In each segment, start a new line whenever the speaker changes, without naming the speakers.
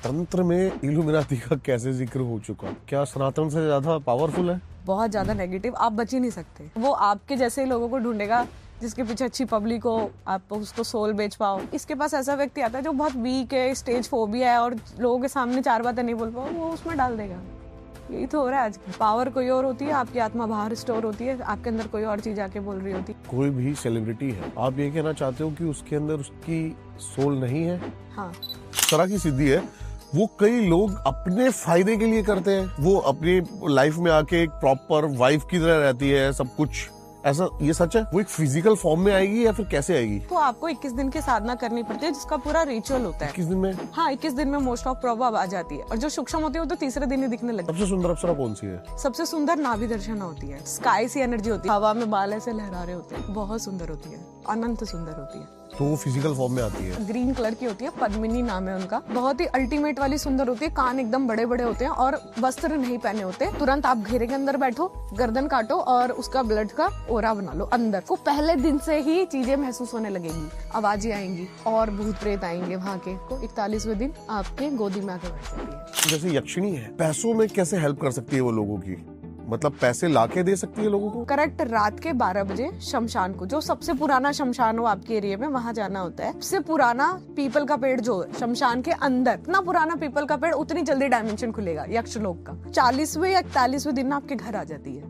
तंत्र में इल्यूमिनाती का कैसे जिक्र हो चुका? क्या सनातन से ज्यादा पावरफुल है?
बहुत ज्यादा नेगेटिव, आप बच ही नहीं सकते। वो आपके जैसे ही लोगों को ढूंढेगा जिसके पीछे अच्छी पब्लिक हो, आप उसको सोल बेच पाओ। इसके पास ऐसा व्यक्ति आता है जो बहुत वीक है, स्टेज फोबिया है और लोगों के सामने 4 बातें नहीं बोल पाओ, वो उसमें डाल देगा। यही तो हो रहा है आज। पावर कोई और होती है, आपकी आत्मा बाहर स्टोर होती है, आपके अंदर कोई और चीज आके बोल रही होती है।
कोई भी सेलिब्रिटी है, आप ये कहना चाहते हो कि उसके अंदर उसकी सोल नहीं है?
हाँ,
इस तरह की सिद्धि है वो कई लोग अपने फायदे के लिए करते हैं। वो अपनी लाइफ में आके एक प्रॉपर वाइफ की तरह रहती है, सब कुछ ऐसा। ये सच है? वो एक फिजिकल फॉर्म में आएगी या फिर कैसे आएगी?
तो आपको 21 दिन की साधना करनी पड़ती है जिसका पूरा रिचुअल होता है।
किस दिन में?
हाँ, 21 दिन में मोस्ट ऑफ प्रॉब्लम आ जाती है और जो सूक्ष्म होती है वो तो तीसरे दिन ही दिखने लगती है।
सबसे सुंदर अप्सरा कौन सी है?
सबसे सुंदर नाभि दर्शना होती है। स्काई सी एनर्जी होती है, हवा में बाल ऐसे लहरा रहे होते हैं, बहुत सुंदर होती है, अनंत सुंदर होती है।
तो वो फिजिकल फॉर्म में आती है।
ग्रीन कलर की होती है, पद्मिनी नाम है उनका। बहुत ही अल्टीमेट वाली सुंदर होती है, कान एकदम बड़े बड़े होते हैं और वस्त्र नहीं पहने होते। तुरंत आप घेरे के अंदर बैठो, गर्दन काटो और उसका ब्लड का ओरा बना लो। अंदर को पहले दिन से ही चीजें महसूस होने लगेंगी, आवाजें आएंगी और भूत प्रेत आएंगे वहाँ के। को 41वें दिन आपके गोदी में आके बैठ जाती है।
जैसे यक्षिणी है, पैसों में कैसे हेल्प कर सकती है वो लोगों की? मतलब पैसे लाके दे सकती है लोगों को?
करेक्ट, रात के 12 बजे शमशान को, जो सबसे पुराना शमशान हो आपके एरिया में, वहाँ जाना होता है। सबसे पुराना पीपल का पेड़ जो है शमशान के अंदर, इतना पुराना पीपल का पेड़, उतनी जल्दी डायमेंशन खुलेगा यक्ष लोक का। 40वें या 41वें दिन आपके घर आ जाती है,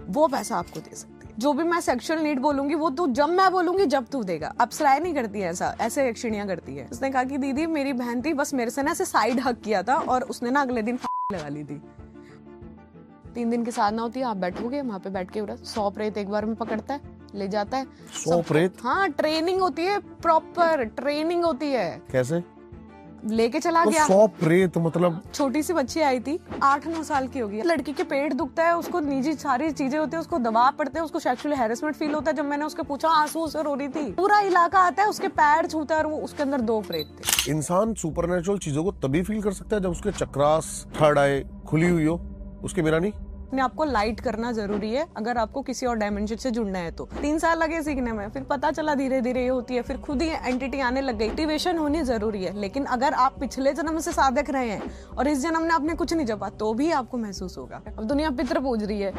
वो पैसा आपको दे सकती है। जो भी मैं सेक्सुअल नीड बोलूंगी वो तू जब मैं बोलूंगी जब तू देगा। अप्सराएं नहीं करती है ऐसा, ऐसे यक्षिणियां करती है। उसने कहा कि दीदी मेरी बहन थी, बस मेरे से ना ऐसे साइड हक किया था और उसने ना अगले दिन लगा ली थी। 3 दिन की साधना होती है, आप बैठोगे वहाँ पे, बैठ के 100 प्रेत एक बार में पकड़ता है, ले जाता है।
100 प्रेत?
हाँ, ट्रेनिंग होती है, प्रॉपर ट्रेनिंग होती है।
कैसे?
लेके चला
तो
गया।
100 प्रेत मतलब?
छोटी सी बच्ची आई थी, 8-9 साल की होगी। लड़की के पेट दुखता है, उसको निजी सारी चीजें होती है, उसको दबाव पड़ते हैं, उसको सेक्सुअल हैरेसमेंट फील होता है। जब मैंने उसके पूछा, आंसू से रो रही थी। पूरा इलाका आता है, उसके पैर छूता है और वो उसके अंदर 2 प्रेत थे।
इंसान सुपरनेचुरल चीजों को तभी फील कर सकता है जब उसके चक्रास, थर्ड आई खुली हुई हो, उसके बिना नहीं।
अपने आपको लाइट करना जरूरी है अगर आपको किसी और डायमेंशन से जुड़ना है तो। 3 साल लगे सीखने में, फिर पता चला धीरे धीरे ये होती है, फिर खुद ही एंटिटी आने लग गई। एक्टिवेशन होनी जरूरी है, लेकिन अगर आप पिछले जन्म से साधक रहे हैं और इस जन्म ने आपने कुछ नहीं जपा तो भी आपको महसूस होगा। अब दुनिया पितर पूज रही है,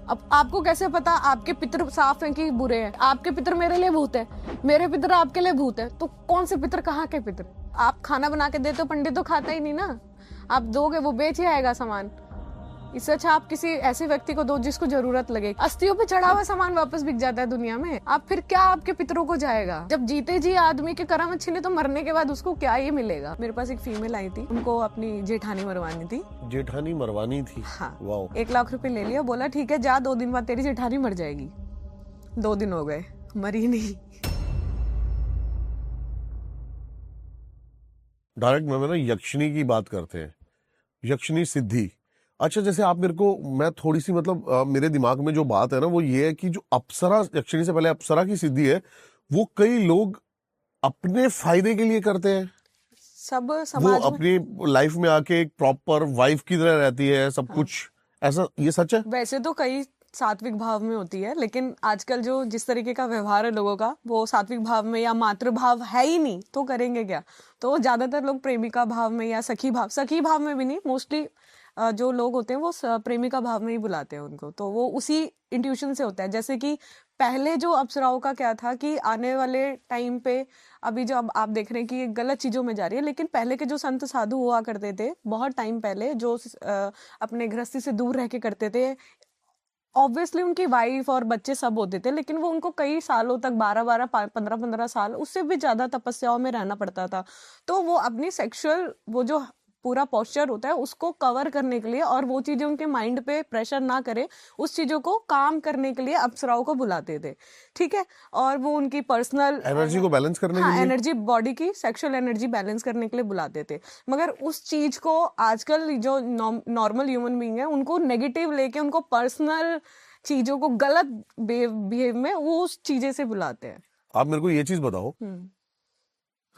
अब आपको कैसे पता आपके पितर साफ हैं कि बुरे हैं? आपके पितर मेरे लिए भूत है, मेरे पितर आपके लिए भूत है, तो कौन से पितर कहाँ के पितर? आप खाना बना के देते हो, पंडित तो खाता ही नहीं ना। आप दोगे, वो बेच ही आएगा सामान। इससे अच्छा आप किसी ऐसे व्यक्ति को दो जिसको जरूरत लगे। अस्थियों पे चढ़ा हुआ सामान वापस बिक जाता है दुनिया में। आप फिर क्या आपके पितरों को जाएगा? जब जीते जी आदमी के कर्म अच्छे ने तो मरने के बाद उसको क्या ही मिलेगा? मेरे पास एक फीमेल आई थी, उनको अपनी जेठानी मरवानी थी।
जेठानी मरवानी थी?
हाँ।
वाओ।
1 लाख रुपए ले लिया, बोला ठीक है जा, 2 दिन बाद तेरी जेठानी मर जाएगी। 2 दिन हो गए, मरी नहीं।
डायरेक्ट में ना यक्षिणी की बात करते हैं, यक्षिणी सिद्धि। अच्छा, जैसे आप मेरे को, मैं थोड़ी सी मतलब मेरे दिमाग में जो बात है ना वो ये है कि जो अप्सरा, यक्षिणी से पहले अप्सरा की सिद्धि है, वो कई लोग अपने फायदे के लिए करते हैं।
सब
वो
समाज में
अपनी लाइफ में आके एक प्रॉपर वाइफ की तरह रहती है, सब कुछ ऐसा। ये सच है?
वैसे तो कई सात्विक भाव में होती है, लेकिन आजकल जो जिस तरीके का व्यवहार है लोगों का, वो सात्विक भाव में या मातृ भाव है ही नहीं, तो करेंगे क्या? तो ज्यादातर लोग प्रेमिका भाव में या सखी भाव में भी नहीं, मोस्टली जो लोग होते हैं वो प्रेमिका भाव में ही बुलाते हैं उनको। तो वो उसी इंट्यूशन से होता है। जैसे कि पहले जो अप्सराओं का क्या था कि आने वाले टाइम पे, अभी जो अब आप देख रहे हैं कि ये गलत चीजों में जा रही है, लेकिन पहले के जो संत साधु हुआ करते थे बहुत टाइम पहले, जो अपने गृहस्थी से दूर रह के करते थे, ऑब्वियसली उनकी वाइफ और बच्चे सब होते थे, लेकिन वो उनको कई सालों तक 12-12 15-15 साल, उससे भी ज्यादा तपस्याओं में रहना पड़ता था। तो वो अपनी सेक्सुअल वो जो पूरा पोस्चर होता है उसको कवर करने के लिए, और वो चीजें उनके माइंड पे प्रेशर ना करे, उस चीजों को काम करने के लिए अप्सराओं को बुलाते थे। ठीक है, और वो उनकी पर्सनल
एनर्जी को बैलेंस करने
हाँ,
के लिए?
एनर्जी, बॉडी की सेक्सुअल एनर्जी बैलेंस करने के लिए बुलाते थे। मगर उस चीज को आजकल जो नॉर्मल ह्यूमन बीइंग है उनको नेगेटिव लेके, उनको पर्सनल चीजों को गलत बिहेव में वो उस चीजें से बुलाते हैं।
आप मेरे को ये चीज बताओ,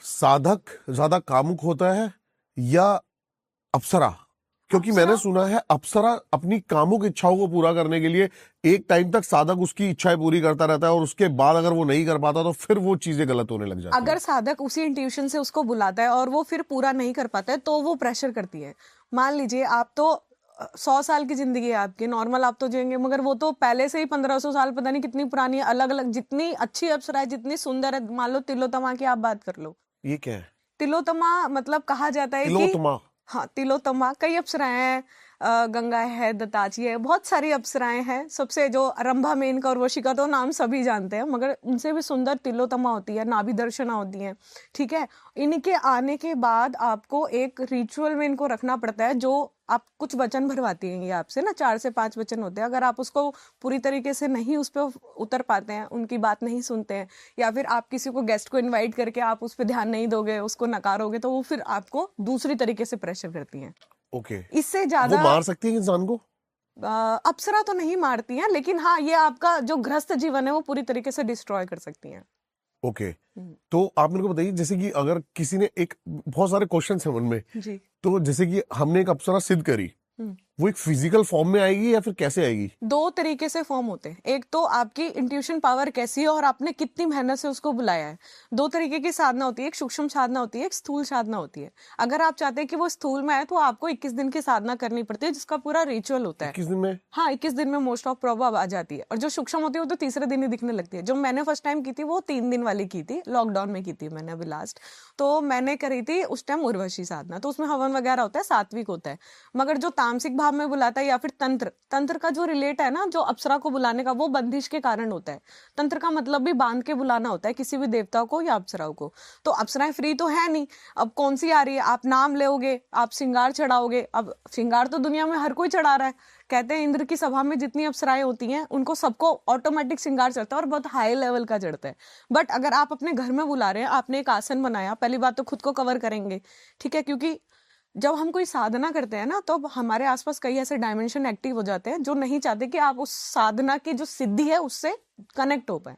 साधक ज्यादा कामुक होता है या अप्सरा? क्योंकि मैंने सुना है अप्सरा अपनी कामुक इच्छाओं को पूरा करने के लिए एक टाइम तक साधक उसकी इच्छाएं पूरी करता रहता है और उसके बाद अगर वो नहीं कर पाता तो फिर वो चीजें गलत होने लग जाती
अगर साधक उसी इंट्यूशन से उसको बुलाता है और वो फिर पूरा नहीं कर पाता है तो वो प्रेशर करती है। मान लीजिए आप तो 100 साल की जिंदगी है आपकी, नॉर्मल आप तो जिएंगे, मगर वो तो पहले से ही 1500 साल पता नहीं कितनी पुरानी है, अलग अलग जितनी अच्छी अप्सरा है, जितनी सुंदर है। मान लो तिलोत्तमा की आप बात कर लो।
है। ये क्या है
तिलोत्तमा मतलब कहा जाता है कि
तिलोत्तमा?
हाँ, तिलोत्तमा कई अप्सराएं हैं, गंगा है, दत्ताची है, बहुत सारी अप्सराएं हैं। सबसे जो रंभा, मेनका और वशिका तो नाम सभी जानते हैं, मगर उनसे भी सुंदर तिलोत्तमा होती है, नाभि दर्शना होती है। ठीक है, इनके आने के बाद आपको एक रिचुअल में इनको रखना पड़ता है, जो आप कुछ वचन भरवाती हैं ये आपसे ना, 4 से 5 वचन होते हैं। अगर आप उसको पूरी तरीके से नहीं उस पर उतर पाते हैं, उनकी बात नहीं सुनते हैं, या फिर आप किसी को गेस्ट को इनवाइट करके आप उस पर ध्यान नहीं दोगे, उसको नकारोगे, तो वो फिर आपको दूसरी तरीके से प्रेशर करती हैं।
ओके।
इससे
वो
ज्यादा
मार सकती है इंसान को?
अप्सरा तो नहीं मारती हैं, लेकिन हाँ, ये आपका जो गृहस्थ जीवन है वो पूरी तरीके से डिस्ट्रॉय कर सकती हैं।
ओके। तो आप मेरे को बताइए, जैसे कि अगर किसी ने एक, बहुत सारे क्वेश्चंस हैं मन में,
जी।
तो जैसे कि हमने एक अप्सरा सिद्ध करी,
हम्म।
वो एक फिजिकल फॉर्म में आएगी या फिर कैसे आएगी?
2 तरीके से फॉर्म होते हैं। एक तो आपकी इंट्यूशन पावर कैसी है और आपने कितनी मेहनत से उसको बुलाया है। 2 तरीके की साधना होती है, एक सूक्ष्म साधना होती है, एक स्थूल साधना होती है। अगर आप चाहते हैं कि वो स्थूल में आए तो आपको 21 दिन की साधना करनी पड़ती है, जिसका पूरा रिचुअल होता है।
21 दिन में?
हाँ, 21 दिन में मोस्ट ऑफ प्रॉब्लम आ जाती है। और जो सूक्ष्म होती है वो तो तीसरे दिन ही दिखने लगती है। जो मैंने फर्स्ट टाइम की थी वो 3 दिन वाली की थी, लॉकडाउन में की थी मैंने अभी लास्ट। तो मैंने करी थी उस टाइम उर्वशी साधना, तो उसमें हवन वगैरह होता है, सात्विक होता है। मगर जो तामसिक भाव में बुलाता है या फिर तंत्र का जो रिलेट है ना, जो अप्सरा को बुलाने का, वो बंदिश के कारण होता है। तंत्र का मतलब भी बांध के बुलाना होता है किसी भी देवता को या अप्सराओं को। तो अप्सराएं फ्री तो है नहीं, अब कौन सी आ रही है, आप नाम लोगे, आप श्रृंगार चढ़ाओगे। अब श्रृंगार तो दुनिया में हर कोई चढ़ा रहा है। कहते हैं इंद्र की सभा में जितनी अप्सराएं होती हैं उनको सबको ऑटोमेटिक श्रृंगार चढ़ता है और बहुत हाई लेवल का चढ़ता है। बट अगर आप अपने घर में बुला रहे हैं, आपने एक आसन बनाया, पहली बात तो खुद को कवर करेंगे, ठीक है, क्योंकि जब हम कोई साधना करते हैं ना, तो हमारे आसपास कई ऐसे डायमेंशन एक्टिव हो जाते हैं जो नहीं चाहते कि आप उस साधना की जो सिद्धि है उससे कनेक्ट हो पाए।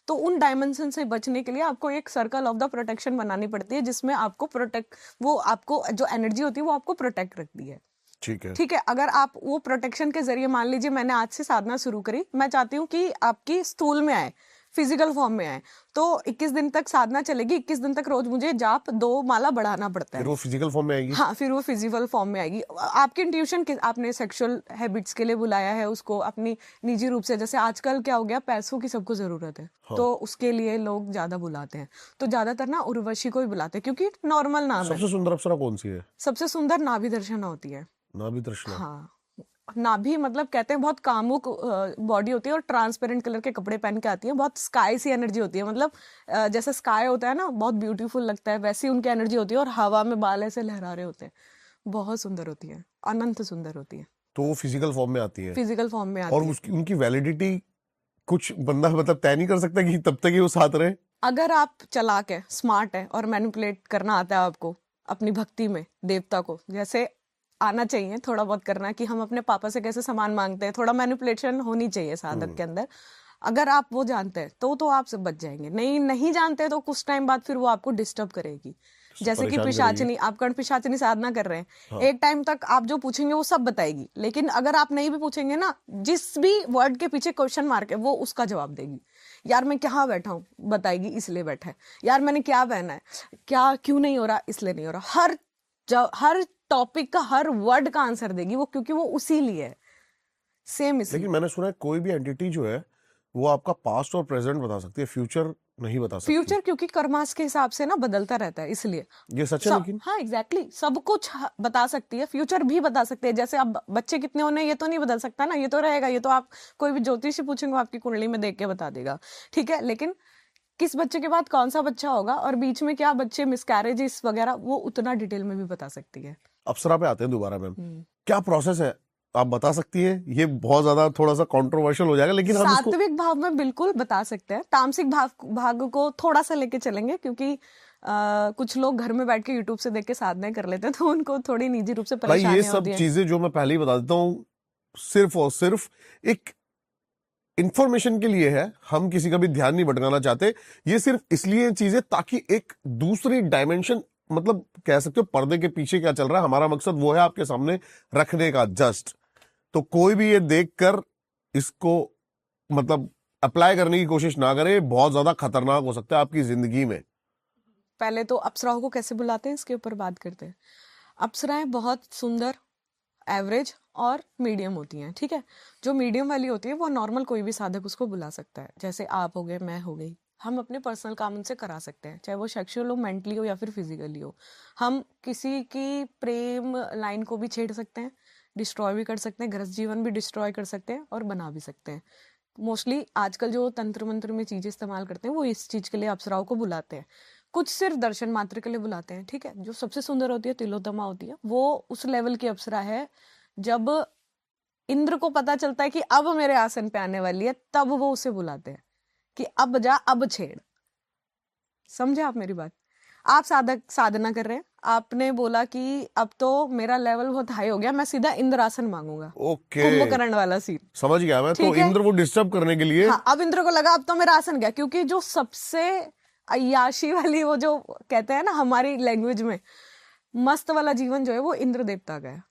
तो उन डायमेंशन से बचने के लिए आपको एक सर्कल ऑफ द प्रोटेक्शन बनानी पड़ती है, जिसमें आपको प्रोटेक्ट, वो आपको जो एनर्जी होती है वो आपको प्रोटेक्ट रखती है।
ठीक है।
ठीक है, अगर आप वो प्रोटेक्शन के जरिए, मान लीजिए मैंने आज से साधना शुरू करी, मैं चाहती हूँ कि आपकी स्थूल में आए, फिजिकल फॉर्म में आए, तो 21 दिन तक साधना चलेगी। 21 दिन तक रोज मुझे जाप 2 माला बढ़ाना पड़ता है।
फिर वो फिजिकल फॉर्म में आएगी?
हाँ, फिर वो फिजिकल फॉर्म में आएगी। आपकी इंट्यूशन, आपने सेक्सुअल हैबिट्स के लिए बुलाया है उसको, अपनी निजी रूप से, जैसे आजकल क्या हो गया, पैसों की सबको जरूरत है।
हाँ।
तो उसके लिए लोग ज्यादा बुलाते हैं, तो ज्यादातर ना उर्वशी को ही बुलाते हैं, क्योंकि नॉर्मल नाम है।
सबसे सुंदर अप्सरा कौन सी है?
सबसे सुंदर नाभि दर्शना होती है।
नाभि दर्शना?
हाँ, नाभि मतलब कहते हैं बहुत कामुक बॉडी होती है और ट्रांसपेरेंट कलर के कपड़े पहन के आती है, बहुत स्काई सी एनर्जी होती है, मतलब जैसे स्काई होता है ना, बहुत ब्यूटीफुल लगता है, वैसी उनकी एनर्जी होती है, और हवा में बाल ऐसे लहरा रहे होते हैं, बहुत सुंदर होती है, अनंत सुंदर होती है।
तो वो फिजिकल फॉर्म में आती है?
फिजिकल फॉर्म में आती
और
है।
उसकी, उनकी वैलिडिटी कुछ बंदा मतलब तय नहीं कर सकता कि तब तक ही वो साथ रहे?
अगर आप चालाक है, स्मार्ट है और मैनिपुलेट करना आता है आपको अपनी भक्ति में देवता को, जैसे आना चाहिए थोड़ा बहुत करना, कि हम अपने पापा से कैसे सामान मांगते हैं, थोड़ा मैनिपुलेशन होनी चाहिए साधक के अंदर। अगर आप वो जानते हैं तो आप से बच जाएंगे। नहीं जानते तो कुछ टाइम बाद फिर वो आपको डिस्टर्ब करेगी। जैसे कि
परेशान
पिशाचिनी, आप कर्ण पिशाचिनी साधना कर रहे हैं,
हाँ।
एक टाइम तक आप जो पूछेंगे वो सब बताएगी, लेकिन अगर आप नहीं भी पूछेंगे ना, जिस भी वर्ड के पीछे क्वेश्चन मार्क है वो उसका जवाब देगी। यार मैं कहाँ बैठा हूँ, बताएगी इसलिए बैठा है। यार मैंने क्या पहना है, क्या क्यों नहीं हो रहा, इसलिए नहीं हो रहा। हर टॉपिक का, हर वर्ड का आंसर देगी वो, क्योंकि वो उसी लिए है, सेम इसलिए।
लेकिन मैंने सुना है कोई भी एंटिटी जो है वो आपका पास्ट और प्रेजेंट बता सकती है, फ्यूचर नहीं बता सकती।
फ्यूचर क्योंकि कर्मास के हिसाब से ना बदलता रहता है, इसलिए।
ये सच है? लेकिन
हाँ, एग्जैक्टली, सब कुछ बता सकती है, फ्यूचर भी बता सकती है। जैसे अब बच्चे कितने होने ये तो नहीं बदल सकता ना, ये तो रहेगा, ये तो आप कोई भी ज्योतिष से पूछेंगे आपकी कुंडली में देख के बता देगा, ठीक है। लेकिन किस बच्चे के बाद कौन सा बच्चा होगा और बीच में क्या बच्चे मिसकैरेजेस वगैरह, वो उतना डिटेल में भी बता सकती है।
अप्सरा पे आते हैं दोबारा मैम, क्या प्रोसेस है आप बता सकती हैं? ये बहुत ज्यादा थोड़ा सा कंट्रोवर्शियल हो जाएगा, लेकिन हम इसको
सात्विक भाव में बिल्कुल बता सकते हैं। तामसिक भाग को थोड़ा सा लेके चलेंगे, क्योंकि कुछ लोग घर में बैठ के यूट्यूब से देख के साधनाएं कर लेते हैं, तो उनको थोड़ी निजी रूप से
भाई ये
परेशानियां
सब
होती हैं।
चीजें जो मैं पहले ही बता देता हूँ, सिर्फ और सिर्फ एक इंफॉर्मेशन के लिए है, हम किसी का भी ध्यान नहीं भटकाना चाहते। ये सिर्फ इसलिए चीजें ताकि एक दूसरी डायमेंशन मतलब कह सकते हो पर्दे के पीछे क्या चल रहा है, हमारा मकसद वो है आपके सामने रखने का जस्ट। तो कोई भी ये देखकर इसको मतलब अप्लाई करने की कोशिश ना करे, बहुत ज्यादा खतरनाक हो सकता है आपकी जिंदगी में।
पहले तो अप्सराओं को कैसे बुलाते हैं इसके ऊपर बात करते हैं। अप्सराएं बहुत सुंदर, एवरेज और मीडियम होती हैं, ठीक है। जो मीडियम वाली होती है वो नॉर्मल कोई भी साधक उसको बुला सकता है, जैसे आप हो गए, मैं हो गई। हम अपने पर्सनल काम उनसे करा सकते हैं, चाहे वो सेक्सुअल हो, मेंटली हो या फिर फिजिकली हो। हम किसी की प्रेम लाइन को भी छेड़ सकते हैं, डिस्ट्रॉय भी कर सकते हैं, गृहस्थ जीवन भी डिस्ट्रॉय कर सकते हैं और बना भी सकते हैं। मोस्टली आजकल जो तंत्र मंत्र में चीजें इस्तेमाल करते हैं वो इस चीज के लिए अप्सराओं को बुलाते हैं। कुछ सिर्फ दर्शन मात्र के लिए बुलाते हैं, ठीक है। जो सबसे सुंदर होती है, तिलोत्तमा होती है, वो उस लेवल की अप्सरा है जब इंद्र को पता चलता है कि अब मेरे आसन पे आने वाली है, तब वो उसे बुलाते हैं कि अब जा, अब छेड़। समझे आप मेरी बात? आप साधना कर रहे हैं, आपने बोला कि अब तो मेरा लेवल बहुत हाई हो गया, मैं सीधा इंद्र आसन मांगूंगा।
ओके,
कुंभकर्ण वाला सीन,
समझ गया मैं। तो
ठीक है।
इंद्र को डिस्टर्ब करने के लिए
हाँ, अब इंद्र को लगा अब तो मेरा आसन गया, क्योंकि जो सबसे अय्याशी वाली, वो जो कहते हैं ना हमारी लैंग्वेज में, मस्त वाला जीवन जो है वो इंद्र देवता का है।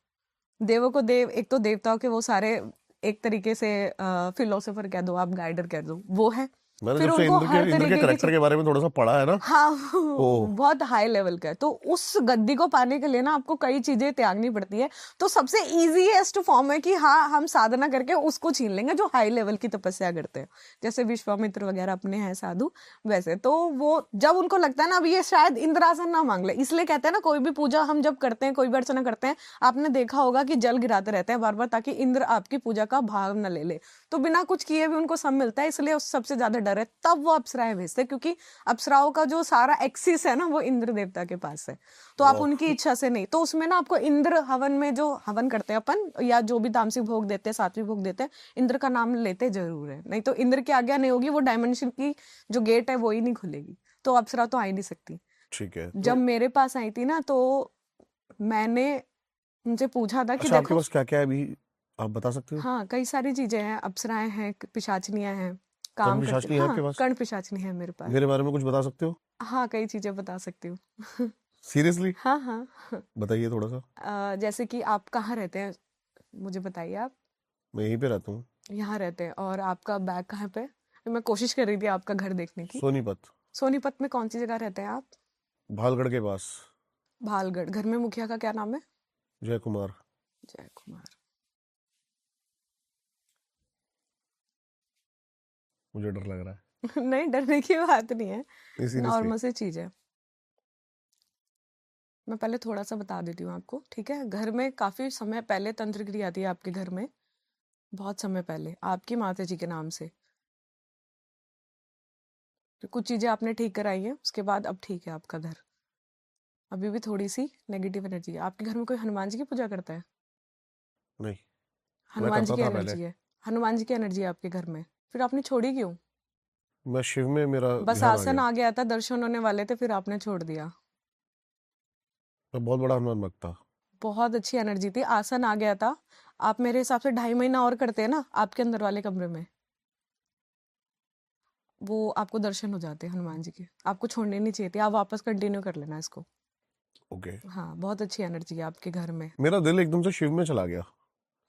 देवों को देव, एक तो देवताओं के वो सारे एक तरीके से फिलोसोफर कह दो आप, गाइडर कह दो, वो है।
मैंने
फिर
जब से
उनको
इंद्र
हर
के
तरीके की
कैरेक्टर के बारे में थोड़ा सा पढ़ा है ना,
हाँ,
ओह
बहुत हाई लेवल का है। तो उस गद्दी को पाने के लिए ना आपको कई चीजें त्यागनी पड़ती है। तो सबसे इजीएस्ट फॉर्म है कि हाँ, हम साधना करके उसको छीन लेंगे जो हाई लेवल की तपस्या करते हैं, जैसे विश्वामित्र वगैरह अपने हैं साधु, वैसे। तो वो जब उनको लगता है ना अब ये शायद इंद्रासन ना मांग ले, इसलिए कहते हैं ना कोई भी पूजा हम जब करते हैं, कोई भी अर्चना करते हैं, आपने देखा होगा कि जल गिराते रहते हैं बार बार, ताकि इंद्र आपकी पूजा का भाग न ले ले। तो बिना कुछ किए भी उनको सब मिलता है, इसलिए उस सबसे ज्यादा डर है। तब वो अप्सराएं भेजते हैं, क्योंकि अप्सराओं का जो सारा एक्सिस है ना वो इंद्र देवता के पास है। तो आप उनकी इच्छा से नहीं, तो उसमें ना आपको इंद्र हवन में जो हवन करते हैं अपन, या जो भी तामसिक भोग देते हैं, सात्विक भोग देते हैं, इंद्र का नाम लेते जरूर है। नहीं तो इंद्र की आज्ञा नहीं होगी, वो डायमेंशन की जो गेट है वो ही नहीं खुलेगी, तो अप्सरा तो आ ही नहीं सकती।
ठीक है।
जब मेरे पास आई थी ना, तो मैंने उनसे पूछा था कि
अच्छा, आपके
देखो,
पास क्या क्या है अभी, आप बता सकते हो?
हाँ, कई सारी चीजें हैं, अप्सराएं हैं, पिशाचनियां हैं,
कर्ण
काम करते।
पिशाचनी है आपके
हाँ,
पास?
कर्ण पिशाचनी है मेरे पास।
मेरे बारे में कुछ बता सकते हो?
हाँ, कई चीजें बता सकती हूँ।
सीरियसली
हाँ, हाँ।
बताइए थोड़ा सा।
जैसे कि आप कहाँ रहते हैं, मुझे बताइए। आप
मैं यहीं पे रहता हूँ,
यहाँ रहते हैं, और आपका बैग कहाँ पे? मैं कोशिश कर रही थी आपका घर देखने की।
सोनीपत,
सोनीपत में कौन सी जगह रहते हैं आप?
भालगढ़ के पास।
भालगढ़। घर में मुखिया का क्या नाम है?
जय कुमार।
जय कुमार।
मुझे डर लग रहा है।
नहीं, डरने की बात नहीं है,
सीरियसली
नॉर्मल सी चीज है। मैं पहले थोड़ा सा बता देती हूँ आपको, ठीक है। घर में काफी समय पहले तंत्र क्रिया थी आपके घर में, बहुत समय पहले, आपकी माता जी के नाम से। तो कुछ चीजें आपने ठीक कराई है, उसके बाद अब ठीक है आपका घर। अभी भी थोड़ी सी नेगेटिव एनर्जी है आपके घर में। कोई हनुमान जी की पूजा करता है?
नहीं, मैं
हनुमान जी
करता
की
था पहले।
एनर्जी है, हनुमान जी की एनर्जी है आपके घर में, फिर आपने छोड़ी क्यों?
मैं शिव में मेरा
बस
ध्यान आ
आसन
गया।
आ गया था, दर्शन होने वाले थे, फिर आपने छोड़ दिया।
मैं बहुत बड़ा हनुमान भक्त था।
बहुत अच्छी एनर्जी थी, आसन आ गया था। आप मेरे हिसाब से 2.5 महीना और करते हैं ना आपके अंदर वाले कमरे में, वो आपको दर्शन हो जाते हैं हनुमान जी के। आपको छोड़ने नहीं चाहिए थे, आप वापस कंटिन्यू कर लेना इसको।
ओके।
हाँ, बहुत अच्छी एनर्जी है आपके घर में।
मेरा दिल एकदम से शिव में चला गया।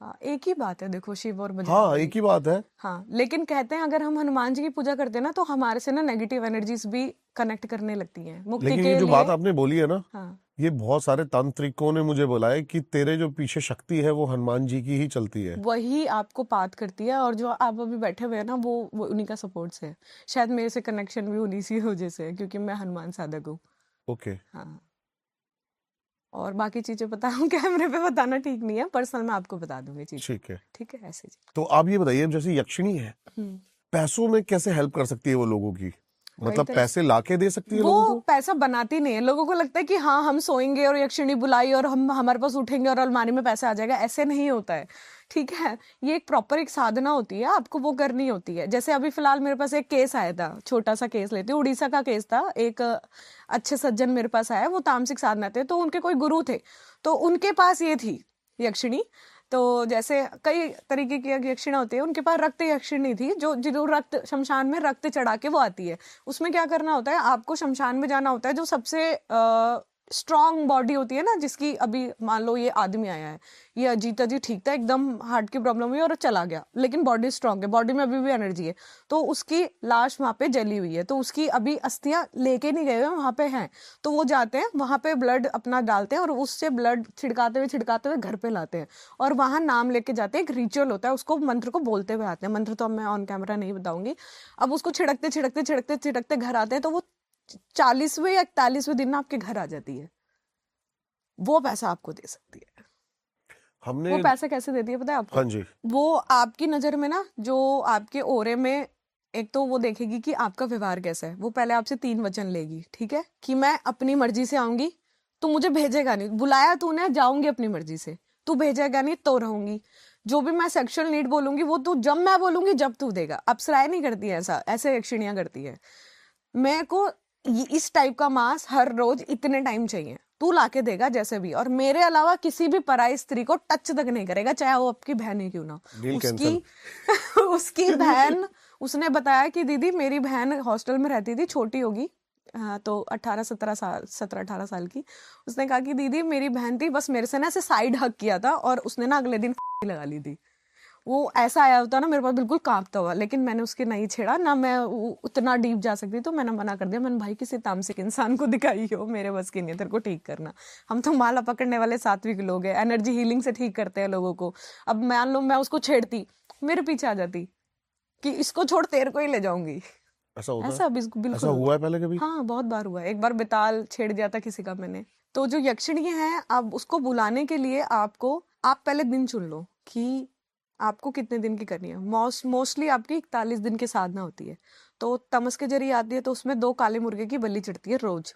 हाँ, एक ही बात है, देखो, शिव और
हाँ,
बजरंग
एक ही बात है।
हाँ, लेकिन कहते हैं अगर हम हनुमान जी की पूजा करते हैं ना, तो हमारे से ना नेगेटिव एनर्जीज भी कनेक्ट करने लगती हैं मुक्ति
लेकिन
के
ये जो
लिए।
बात आपने बोली है ना,
हाँ,
ये बहुत सारे तांत्रिकों ने मुझे बोला है कि तेरे जो पीछे शक्ति है वो हनुमान जी की ही चलती है।
वही आपको पाथ करती है, और जो आप अभी बैठे हुए हैं ना, वो उन्हीं का सपोर्ट से है। शायद मेरे से कनेक्शन भी उन्हीं सी वजह से है, क्योंकि मैं हनुमान साधक हूँ।
ओके।
हाँ, और बाकी चीजें बताऊँ कैमरे पे बताना ठीक नहीं है, पर्सनल मैं आपको बता दूंगी चीज।
ठीक है।
ठीक है, ऐसे जी।
तो आप ये बताइए, जैसे यक्षिणी है,
हम्म,
पैसों में कैसे हेल्प कर सकती है वो लोगों की? मतलब
तरह
पैसे लाके दे सकती है लोगों
वो
को?
पैसा बनाती नहीं है। लोगों को लगता है कि हाँ, हम सोएंगे और यक्षिणी बुलाई और हम हमारे पास उठेंगे और अलमारी में पैसा आ जाएगा, ऐसे नहीं होता है, ठीक है। ये एक प्रॉपर एक साधना होती है, आपको वो करनी होती है। जैसे अभी फिलहाल मेरे पास एक केस आया था, छोटा सा केस लेती हूँ, उड़ीसा का केस था। एक अच्छे सज्जन मेरे पास आया, वो तामसिक साधना थे, तो उनके कोई गुरु थे, तो उनके पास ये थी यक्षिणी। तो जैसे कई तरीके की यक्षिणा होती है, उनके पास रक्त यक्षिणी थी, जो रक्त शमशान में रक्त चढ़ा के वो आती है। उसमें क्या करना होता है, आपको शमशान में जाना होता है, जो सबसे स्ट्रांग बॉडी होती है ना, जिसकी अभी मान लो ये आदमी आया है, ये अजीत अजी ठीक था, एकदम हार्ट की प्रॉब्लम हुई और चला गया, लेकिन बॉडी स्ट्रांग है, बॉडी में अभी भी एनर्जी है, तो उसकी लाश वहां पे जली हुई है, तो उसकी अभी अस्थियां लेके नहीं गए हुए वहां पे हैं, तो वो जाते हैं वहां पे ब्लड अपना डालते हैं और उससे ब्लड छिड़काते हुए घर पे लाते हैं, और वहां नाम लेके जाते हैं, एक रिचुअल होता है, उसको मंत्र को बोलते हुए आते हैं, मंत्र तो अब मैं ऑन कैमरा नहीं बताऊंगी। अब उसको छिड़कते घर आते हैं, तो वो 40वें या 41वें दिन ना आपके घर आ जाती है, वो पैसा आपको दे सकती है।
हमने
वो पैसा कैसे देती है पता है आपको?
हाँ जी,
वो आपकी नजर में ना, जो आपके ओरे में, एक तो वो देखेगी कि आपका व्यवहार कैसा है, वो पहले आपसे 3 वचन लेगी, ठीक है, कि मैं अपनी मर्जी से आऊंगी, तू मुझे भेजेगा नहीं, बुलाया तूने, जाऊंगी अपनी मर्जी से, तू भेजेगा नहीं तो रहूंगी, जो भी मैं सेक्सुअल नीड बोलूंगी वो तू जब मैं बोलूंगी जब तू देगा। अप्सराएं नहीं करती है ऐसा, ऐसे यक्षिणियां करती है। मेरे को इस टाइप का मांस हर रोज इतने टाइम चाहिए, तू लाके देगा जैसे भी, और मेरे अलावा किसी भी पराई स्त्री को टच तक नहीं करेगा, चाहे वो आपकी बहन ही क्यों ना हो।
डील
उसकी
कैंसिल।
उसकी बहन, उसने बताया कि दीदी मेरी बहन हॉस्टल में रहती थी, छोटी होगी, हाँ, तो 17 18 साल की। उसने कहा कि दीदी मेरी बहन थी, बस मेरे से ना ऐसे साइड हक किया था और उसने ना अगले दिन लगा ली थी। वो ऐसा आया होता ना मेरे पास बिल्कुल कांपता हुआ, लेकिन मैंने उसके नहीं छेड़ा ना, मैं उतना डीप जा सकती, तो मैंने मना कर दिया, मैंने भाई किसी तामसिक इंसान को दिखाई हो, मेरे बस की नहीं है तेरे को ठीक करना। हम तो माला पकड़ने वाले सात्विक लोग हैं, एनर्जी हीलिंग से ठीक करते हैं लोगों को। अब मान लो मैं उसको छेड़ती, मेरे पीछे आ जाती कि इसको छोड़ तेरे को ही ले जाऊंगी।
ऐसा होता है?
ऐसा
ऐसा
बिल्कुल
हुआ है पहले कभी?
हाँ, बहुत बार हुआ है। एक बार बेताल छेड़ दिया था किसी का मैंने। तो जो यक्षिणी है, अब उसको बुलाने के लिए आप पहले दिन चुन लो कि आपको कितने दिन की करनी है। मोस्टली आपकी 41 दिन की साधना होती है। तो तमस के जरिए आती है, तो उसमें 2 काले मुर्गे की बलि चढ़ती है रोज।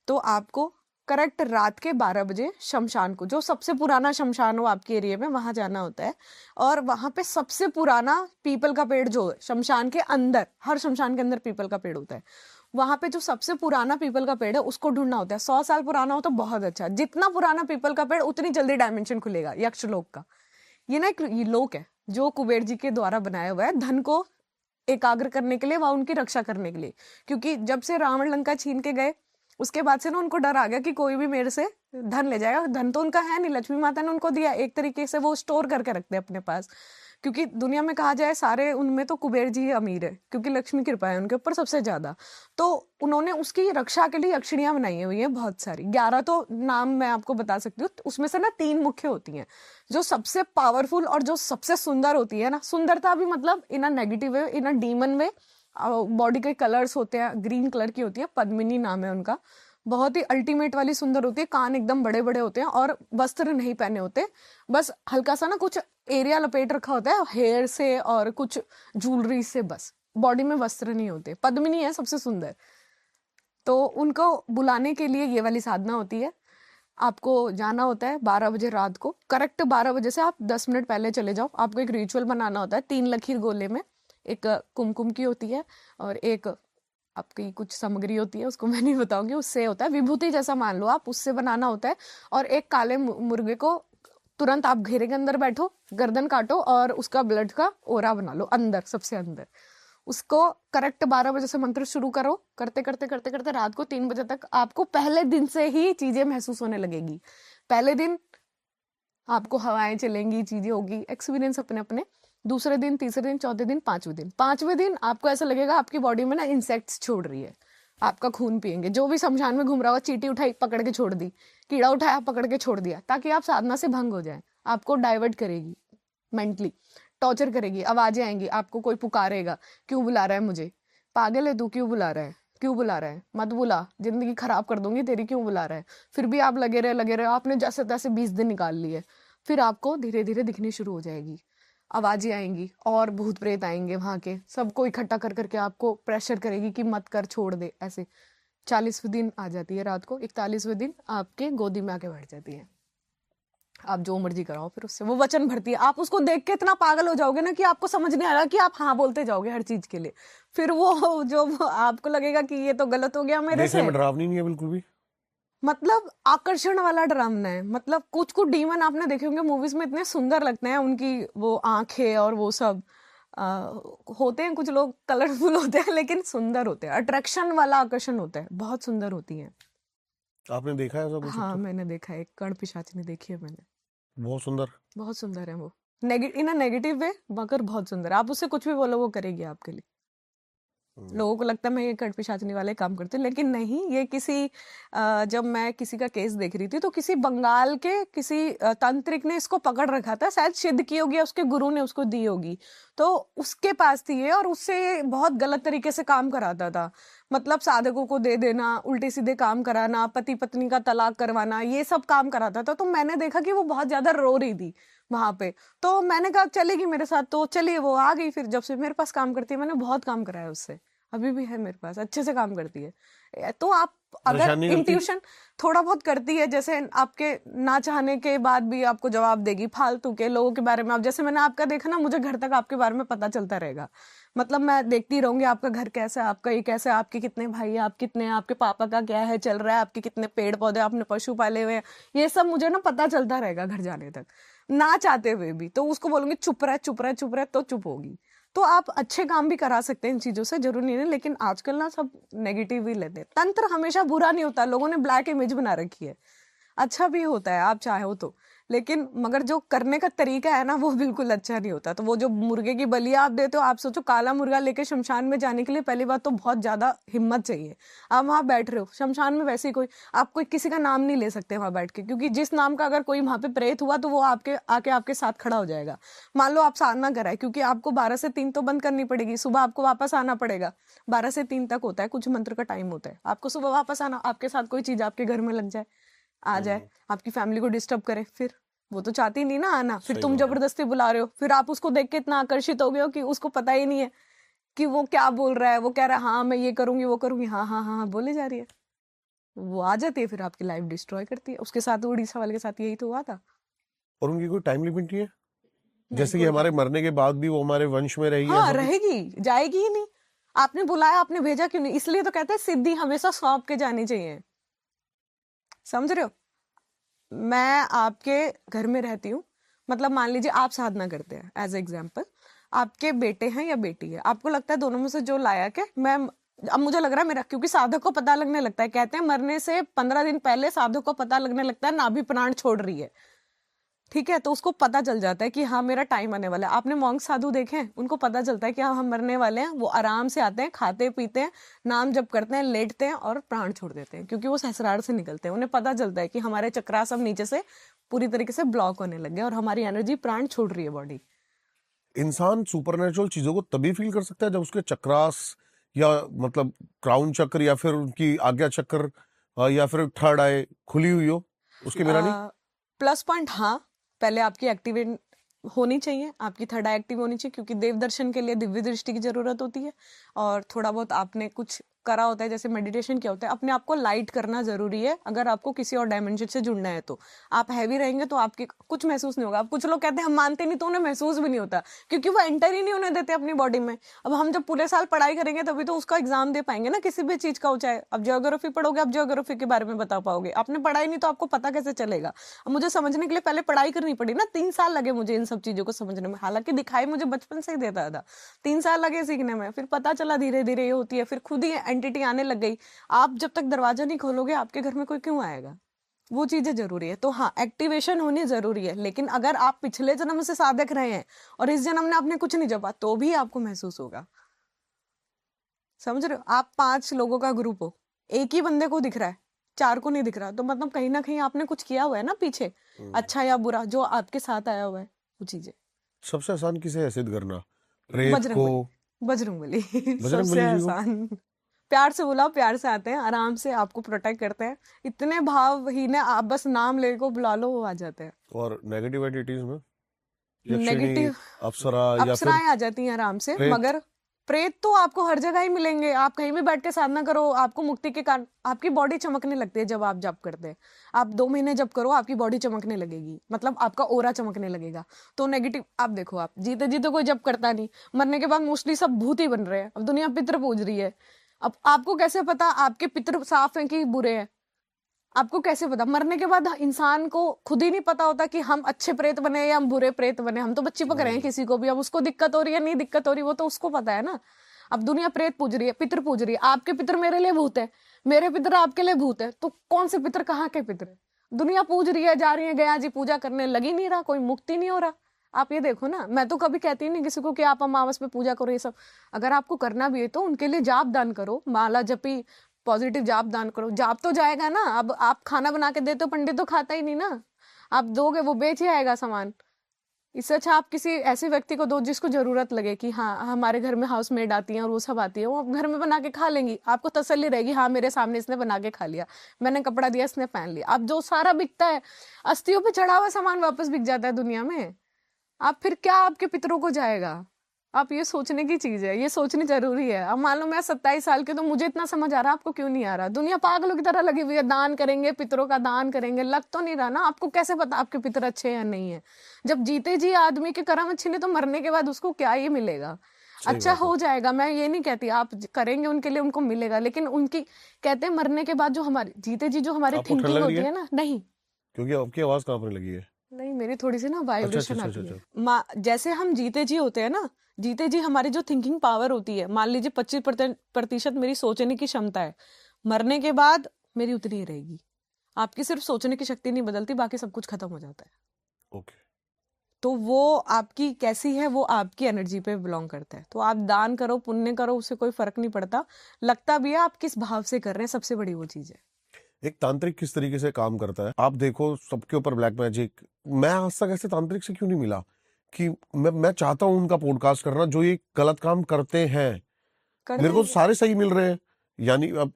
तो आपको करेक्ट रात के 12 बजे शमशान को, जो सबसे पुराना शमशान हो आपके एरिया में, वहां जाना होता है। और वहां पे सबसे पुराना पीपल का पेड़ जो है शमशान के अंदर, हर शमशान के अंदर पीपल का पेड़ होता है, वहां पे जो सबसे पुराना पीपल का पेड़ है उसको ढूंढना होता है। 100 साल पुराना हो तो बहुत अच्छा, जितना पुराना पीपल का पेड़ उतनी जल्दी डायमेंशन खुलेगा यक्ष लोक का। ये ना एक ये लोक है जो कुबेर जी के द्वारा बनाया हुआ है, धन को एकाग्र करने के लिए, वह उनकी रक्षा करने के लिए। क्योंकि जब से रावण लंका छीन के गए, उसके बाद से ना उनको डर आ गया कि कोई भी मेरे से धन ले जाएगा। धन तो उनका है नहीं, लक्ष्मी माता ने उनको दिया, एक तरीके से वो स्टोर करके रखते हैं अपने पास। क्योंकि दुनिया में कहा जाए सारे उनमें तो कुबेर जी ही अमीर है, क्योंकि लक्ष्मी कृपा है उनके ऊपर सबसे ज्यादा। तो उन्होंने उसकी रक्षा के लिए यक्षिणियां बनाई हुई है बहुत सारी, 11 तो नाम मैं आपको बता सकती हूँ। उसमें से ना 3 मुख्य होती हैं, जो सबसे पावरफुल और जो सबसे सुंदर होती है ना। सुंदरता भी मतलब in a negative way, in a demon way. Body के कलर्स होते हैं, ग्रीन कलर की होती है, पद्मिनी नाम है उनका। बहुत ही अल्टीमेट वाली सुंदर होती है, कान एकदम बड़े बड़े होते हैं और वस्त्र नहीं पहने होते, बस हल्का सा ना कुछ एरिया लपेट रखा होता है हेयर से और कुछ ज्वेलरी से, बस बॉडी में वस्त्र नहीं होते। पद्मिनी है सबसे सुंदर। तो उनको बुलाने के लिए ये वाली साधना होती है। आपको जाना होता है 12 बजे रात को, करेक्ट 12 बजे से आप 10 मिनट पहले चले जाओ। आपको एक रिचुअल बनाना होता है, 3 लकीर गोले में, एक कुमकुम की होती है और एक आपकी कुछ सामग्री होती है, उसको मैं नहीं बताऊंगी, उससे होता है विभूति जैसा मान लो आप, उससे बनाना होता है। और एक काले मुर्गे को तुरंत आप घेरे के अंदर बैठो, गर्दन काटो और उसका ब्लड का ओरा बना लो अंदर, सबसे अंदर। उसको करेक्ट 12 बजे से मंत्र शुरू करो, करते करते करते करते रात को 3 बजे तक आपको पहले दिन से ही चीजें महसूस होने लगेगी। पहले दिन आपको हवाएं चलेंगी, चीजें होगी, एक्सपीरियंस अपने अपने। दूसरे दिन, तीसरे दिन, चौथे दिन, पांचवें दिन आपको ऐसा लगेगा आपकी बॉडी में ना इंसेक्ट्स छोड़ रही है, आपका खून पिएंगे। जो भी शमशान में घूम रहा होगा, चींटी उठाई पकड़ के छोड़ दी, कीड़ा उठाया पकड़ के छोड़ दिया, ताकि आप साधना से भंग हो जाए। आपको डाइवर्ट करेगी, मेंटली टॉर्चर करेगी, आवाजें आएंगी, आपको कोई पुकारेगा, क्यों बुला रहा है मुझे, पागल है तू, क्यों बुला रहा है, क्यों बुला रहा है, मत बुला, जिंदगी खराब कर दूंगी तेरी, क्यों बुला रहा है। फिर भी आप लगे रहे, आपने जैसे तैसे 20 दिन निकाल लिए। फिर आपको धीरे धीरे दिखनी शुरू हो जाएगी, आवाजें आएंगी और भूत प्रेत आएंगे, वहां के सबको इकट्ठा कर करके आपको प्रेशर करेगी कि मत कर, छोड़ दे, ऐसे। 40वें दिन आ जाती है रात को, 41वें दिन आपके गोदी में आके बैठ जाती है। आप जो मर्जी कराओ, फिर उससे वो वचन भरती है। आप उसको देख के इतना पागल हो जाओगे ना कि आपको समझ नहीं आएगा कि आप हाँ बोलते जाओगे हर चीज के लिए। फिर वो जो आपको लगेगा कि ये तो गलत हो गया मेरे
देखने
से।
में डरावनी नहीं है बिल्कुल भी?
मतलब आकर्षण वाला डरावना है। मतलब कुछ कुछ डीमन आपने देखे होंगे मूवीज में, इतने सुंदर लगते हैं, उनकी वो आंखें और वो सब होते हैं। कुछ लोग कलरफुल होते हैं लेकिन सुंदर होते हैं, अट्रैक्शन वाला आकर्षण होता है, बहुत सुंदर होती है।
आपने देखा है ऐसा कुछ?
हाँ
तो
मैंने देखा है, एक कर्ण पिशाचिनी देखी है मैंने।
बहुत सुंदर।
बहुत सुंदर है वो, इन अ नेगेटिव वे, मगर बहुत सुंदर है। आप उससे कुछ भी बोलो वो करेगी आपके लिए। लोगों को लगता है मैं ये कर्ण पिशाचनी वाले काम करती हूँ, लेकिन नहीं, ये किसी जब मैं किसी का केस देख रही थी तो किसी बंगाल के किसी तांत्रिक ने इसको पकड़ रखा था, शायद सिद्ध की होगी, उसके गुरु ने उसको दी होगी, तो उसके पास थी ये, और उससे ये बहुत गलत तरीके से काम कराता था। मतलब साधकों को दे देना, उल्टे सीधे काम कराना, पति पत्नी का तलाक करवाना, ये सब काम कराता था। तो मैंने देखा कि वो बहुत ज्यादा रो रही थी वहां पे, तो मैंने कहा चलेगी मेरे साथ, तो चलिए वो आ गई। फिर जब से मेरे पास काम करती है, मैंने बहुत काम कराया उससे, अभी भी है मेरे पास, अच्छे से काम करती है। तो आप अगर
परेशान नहीं करती?
इंट्यूशन थोड़ा बहुत करती है, जैसे आपके ना चाहने के बाद भी आपको जवाब देगी फालतू के लोगों के बारे में। आप जैसे मैंने आपका देखा ना, मुझे घर तक आपके बारे में पता चलता रहेगा। मतलब मैं देखती रहूंगी आपका घर कैसा है, आपका ये कैसा है, आपके कितने भाई हैं, आप कितने हैं, आपके पापा का क्या है चल रहा है, आपके कितने पेड़ पौधे, आपने पशु पाले हुए हैं, ये सब मुझे ना पता चलता रहेगा घर जाने तक, ना चाहते हुए भी। तो उसको बोलूंगी चुप रह चुप रह चुप रह, तो चुप होगी। तो आप अच्छे काम भी करा सकते हैं इन चीजों से, जरूरी नहीं है। लेकिन आजकल ना सब नेगेटिव ही लेते हैं। तंत्र हमेशा बुरा नहीं होता, लोगों ने ब्लैक इमेज बना रखी है, अच्छा भी होता है आप चाहो तो, लेकिन मगर जो करने का तरीका है ना वो बिल्कुल अच्छा नहीं होता। तो वो जो मुर्गे की बलिया आप देते हो, आप सोचो काला मुर्गा लेके शमशान में जाने के लिए पहली बात तो बहुत ज्यादा हिम्मत चाहिए। आप वहां बैठ रहे हो शमशान में, वैसे ही कोई आप कोई किसी का नाम नहीं ले सकते वहां बैठ के, क्योंकि जिस नाम का अगर कोई वहां पे प्रेत हुआ तो वो आपके आके आपके साथ खड़ा हो जाएगा। मान लो आप साधना कराए, क्योंकि आपको 12 से 3 तो बंद करनी पड़ेगी, सुबह आपको वापस आना पड़ेगा। 12 से 3 तक होता है, कुछ मंत्र का टाइम होता है, आपको सुबह वापस आना, आपके साथ कोई चीज आपके घर में लग जाए, आ जाए, आपकी फैमिली को डिस्टर्ब करे, फिर वो तो चाहती नहीं ना आना, फिर
सही
तुम
बात है।
जबरदस्ती बुला रहे हो, फिर आप उसको देख के इतना आकर्षित हो गए हो कि उसको पता ही नहीं है कि वो क्या बोल रहा है। वो कह रहा है हाँ मैं ये करूंगी वो करूंगी, हाँ हाँ हाँ हाँ बोले जा रही है, वो आ जाती है, फिर आपकी लाइफ डिस्ट्रॉय करती है। उसके साथ उड़ीसा वाले के साथ यही तो हुआ था।
और उनकी कोई टाइम लिमिट नहीं है?
नहीं
जैसे कि
कोई
हमारे
टाइम,
मरने के बाद भी वो हमारे वंश में रहेगी,
हाँ
ऐसा कुछ?
रहेगी, जाएगी ही नहीं। आपने बुलाया, आपने भेजा क्यों नहीं? इसलिए तो कहते हैं सिद्धि हमेशा सौंप के जानी चाहिए, समझ रहे हो? मैं आपके घर में रहती हूँ, मतलब मान लीजिए आप साधना करते हैं, एज एग्जाम्पल आपके बेटे हैं या बेटी है, आपको लगता है दोनों में से जो लायक है, मैं अब मुझे लग रहा है मेरा, क्योंकि साधक को पता लगने लगता है, कहते हैं मरने से 15 दिन पहले साधक को पता लगने लगता है नाभि प्राण छोड़ रही है, ठीक है? तो उसको पता चल जाता है कि हाँ मेरा टाइम आने वाला है। आपने मॉन्क साधु देखे हैं, उनको पता चलता है कि हाँ हम मरने वाले हैं, वो आराम से आते हैं, खाते पीते हैं, नाम जप करते हैं, लेटते हैं और प्राण छोड़ देते हैं, क्योंकि वो सहस्रार से निकलते हैं। उन्हें पता चलता है कि हमारे चक्रा सब नीचे से पूरी तरीके से ब्लॉक होने लग गए और हमारी एनर्जी प्राण छोड़ रही है बॉडी।
इंसान सुपरनेचुरल चीजों को तभी फील कर सकता है जब उसके चक्रास या मतलब क्राउन चक्र या फिर उनकी आज्ञा चक्र या फिर थर्ड आई खुली हुई हो, उसके बिना नहीं।
प्लस पॉइंट, हाँ पहले आपकी एक्टिवेट होनी चाहिए, आपकी थर्ड आई एक्टिव होनी चाहिए, क्योंकि देव दर्शन के लिए दिव्य दृष्टि की जरूरत होती है। और थोड़ा बहुत आपने कुछ करा होता है, जैसे मेडिटेशन क्या होता है, अपने आप को लाइट करना जरूरी है। अगर आपको किसी और डायमेंशन से जुड़ना है तो आप हैवी रहेंगे तो आपके कुछ महसूस नहीं होगा। अब कुछ लोग कहते हैं हम मानते नहीं, तो उन्हें महसूस भी नहीं होता, क्योंकि वो एंटर ही नहीं होने देते अपनी बॉडी में। अब हम जब पूरे साल पढ़ाई करेंगे तभी तो उसका एग्जाम दे पाएंगे ना, किसी भी चीज का हो चाहे। अब ज्योग्राफी पढ़ोगे, आप ज्योग्राफी के बारे में बता पाओगे, आपने पढ़ाई नहीं तो आपको पता कैसे चलेगा? अब मुझे समझने के लिए पहले पढ़ाई करनी पड़ी ना, 3 साल लगे मुझे इन सब चीजों को समझने में, हालांकि दिखाई मुझे बचपन से ही देता था। 3 साल लगे सीखने में, फिर पता चला धीरे धीरे ये होती है, फिर खुद ही एंटिटी आने लग गई। आप जब तक दरवाजा नहीं खोलोगे आपके घर में कोई क्यों आएगा? वो चीजें जरूरी है। तो हाँ एक्टिवेशन होनी जरूरी है, लेकिन अगर आप पिछले जन्म से साधक रहे हैं और इस जन्म ने आपने कुछ नहीं जपा तो भी आपको महसूस होगा, समझ रहे हो? आप 5 लोगों का ग्रुप हो, एक ही बंदे को दिख रहा है, 4 को नहीं दिख रहा, तो मतलब कहीं ना कहीं आपने कुछ किया हुआ है ना पीछे, अच्छा या बुरा, जो आपके साथ आया हुआ है वो चीजें।
सबसे आसान किसे है सिद्ध करना? प्रेत
बजरंग
को?
बली, बजरंग बली
बजरंग
सबसे
बली जी को?
आसान। प्यार से बुलाओ, प्यार से आते हैं, आराम से आपको प्रोटेक्ट करते हैं, इतने भावहीन है, आप बस नाम ले को बुला लो वो आ जाते हैं।
और नेगेटिव एटिट्यूड में यक्षिणी,
नेगेटिव
अप्सरा या फिर
अप्सराएं आ जाती हैं आराम से,
प्रेत?
मगर प्रेत तो आपको हर जगह ही मिलेंगे। आप कहीं भी बैठ के साधना करो, आपको मुक्ति के कारण आपकी बॉडी चमकने लगती है जब आप जप करते हैं। आप 2 महीने जप करो, आपकी बॉडी चमकने लगेगी, मतलब आपका ओरा चमकने लगेगा। तो नेगेटिव, आप देखो, आप जीते जीते कोई जप करता नहीं, मरने के बाद मोस्टली सब भूत ही बन रहे हैं। अब दुनिया पितृ पूज रही है, अब आपको कैसे पता आपके पितृ साफ हैं कि बुरे हैं? आपको कैसे पता? मरने के बाद इंसान को खुद ही नहीं पता होता कि हम अच्छे प्रेत बने या हम बुरे प्रेत बने। हम तो बच्चे पक रहे हैं किसी को भी, अब उसको दिक्कत हो रही है नहीं दिक्कत हो रही वो तो उसको पता है ना। अब दुनिया प्रेत पूज रही है, पितृ पूज रही है, आपके पितृ मेरे लिए भूत है, मेरे पितर आपके लिए भूत है, तो कौन से पितर कहाँ के पितर है? दुनिया पूज रही है, जा रही है, गया जी पूजा करने, लगी नहीं रहा, कोई मुक्ति नहीं हो रहा। आप ये देखो ना, मैं तो कभी कहती नहीं किसी को कि आप अमावस पे पूजा करो, ये सब अगर आपको करना भी है तो उनके लिए जाप दान करो, माला जपी, पॉजिटिव जाप दान करो, जाप तो जाएगा ना। अब आप खाना बना के देते हो, पंडित तो खाता ही नहीं ना, आप दोगे वो बेच ही आएगा सामान। इससे अच्छा आप किसी ऐसे व्यक्ति को दो जिसको जरूरत लगे कि हाँ हमारे घर में हाउस मेड आती है और वो सब आती है, वो घर में बना के खा लेंगी, आपको तसल्ली रहेगी, हाँ मेरे सामने इसने बना के खा लिया, मैंने कपड़ा दिया इसने पहन लिया। अब जो सारा बिकता है, अस्थियों पे चढ़ा हुआ सामान वापस बिक जाता है दुनिया में, आप फिर क्या आपके पितरों को जाएगा? आप ये सोचने की चीज है, ये सोचनी जरूरी है। अब मान लो मैं 27 साल के, तो मुझे इतना समझ आ रहा है, आपको क्यों नहीं आ रहा? दुनिया पागलों की तरह लगी हुई है, दान करेंगे, पितरों का दान करेंगे, लग तो नहीं रहा ना। आपको कैसे पता आपके पितर अच्छे हैं या नहीं है? जब जीते जी आदमी के कर्म अच्छे नहीं, तो मरने के बाद उसको क्या ही मिलेगा?
सही
अच्छा
बात है।
हो जाएगा, मैं ये नहीं कहती, आप करेंगे उनके लिए, उनको मिलेगा, लेकिन उनकी कहते हैं मरने के बाद जो हमारी जीते जी जो हमारी
आपको ठंड
थिंकिंग
लग रही
होती
है?
है ना, नहीं
क्योंकि आपकी आवाज कांपने लगी है।
नहीं, मेरी थोड़ी सी ना
अच्छा अच्छा
वाइब्रेशन
अच्छा
आती
अच्छा
है।
अच्छा।
जैसे हम जीते जी होते हैं ना, जीते जी हमारी जो थिंकिंग पावर होती है, मान लीजिए 25% मेरी सोचने की क्षमता है, मरने के बाद मेरी उतनी ही रहेगी। आपकी सिर्फ सोचने की शक्ति नहीं बदलती, बाकी सब कुछ खत्म हो जाता है।
ओके।
तो वो आपकी कैसी है, वो आपकी एनर्जी पे बिलोंग करता है। तो आप दान करो, पुण्य करो, उससे कोई फर्क नहीं पड़ता, लगता भी है आप किस भाव से कर रहे हैं, सबसे बड़ी वो चीज है।
एक तांत्रिक किस तरीके से काम करता है? आप देखो सबके ऊपर ब्लैक मैजिक, मैं आज तक ऐसे तांत्रिक से क्यों नहीं मिला कि मैं चाहता हूं उनका पॉडकास्ट करना जो ये गलत काम करते हैं। मेरे को
करते
सारे सही मिल रहे हैं, यानी अब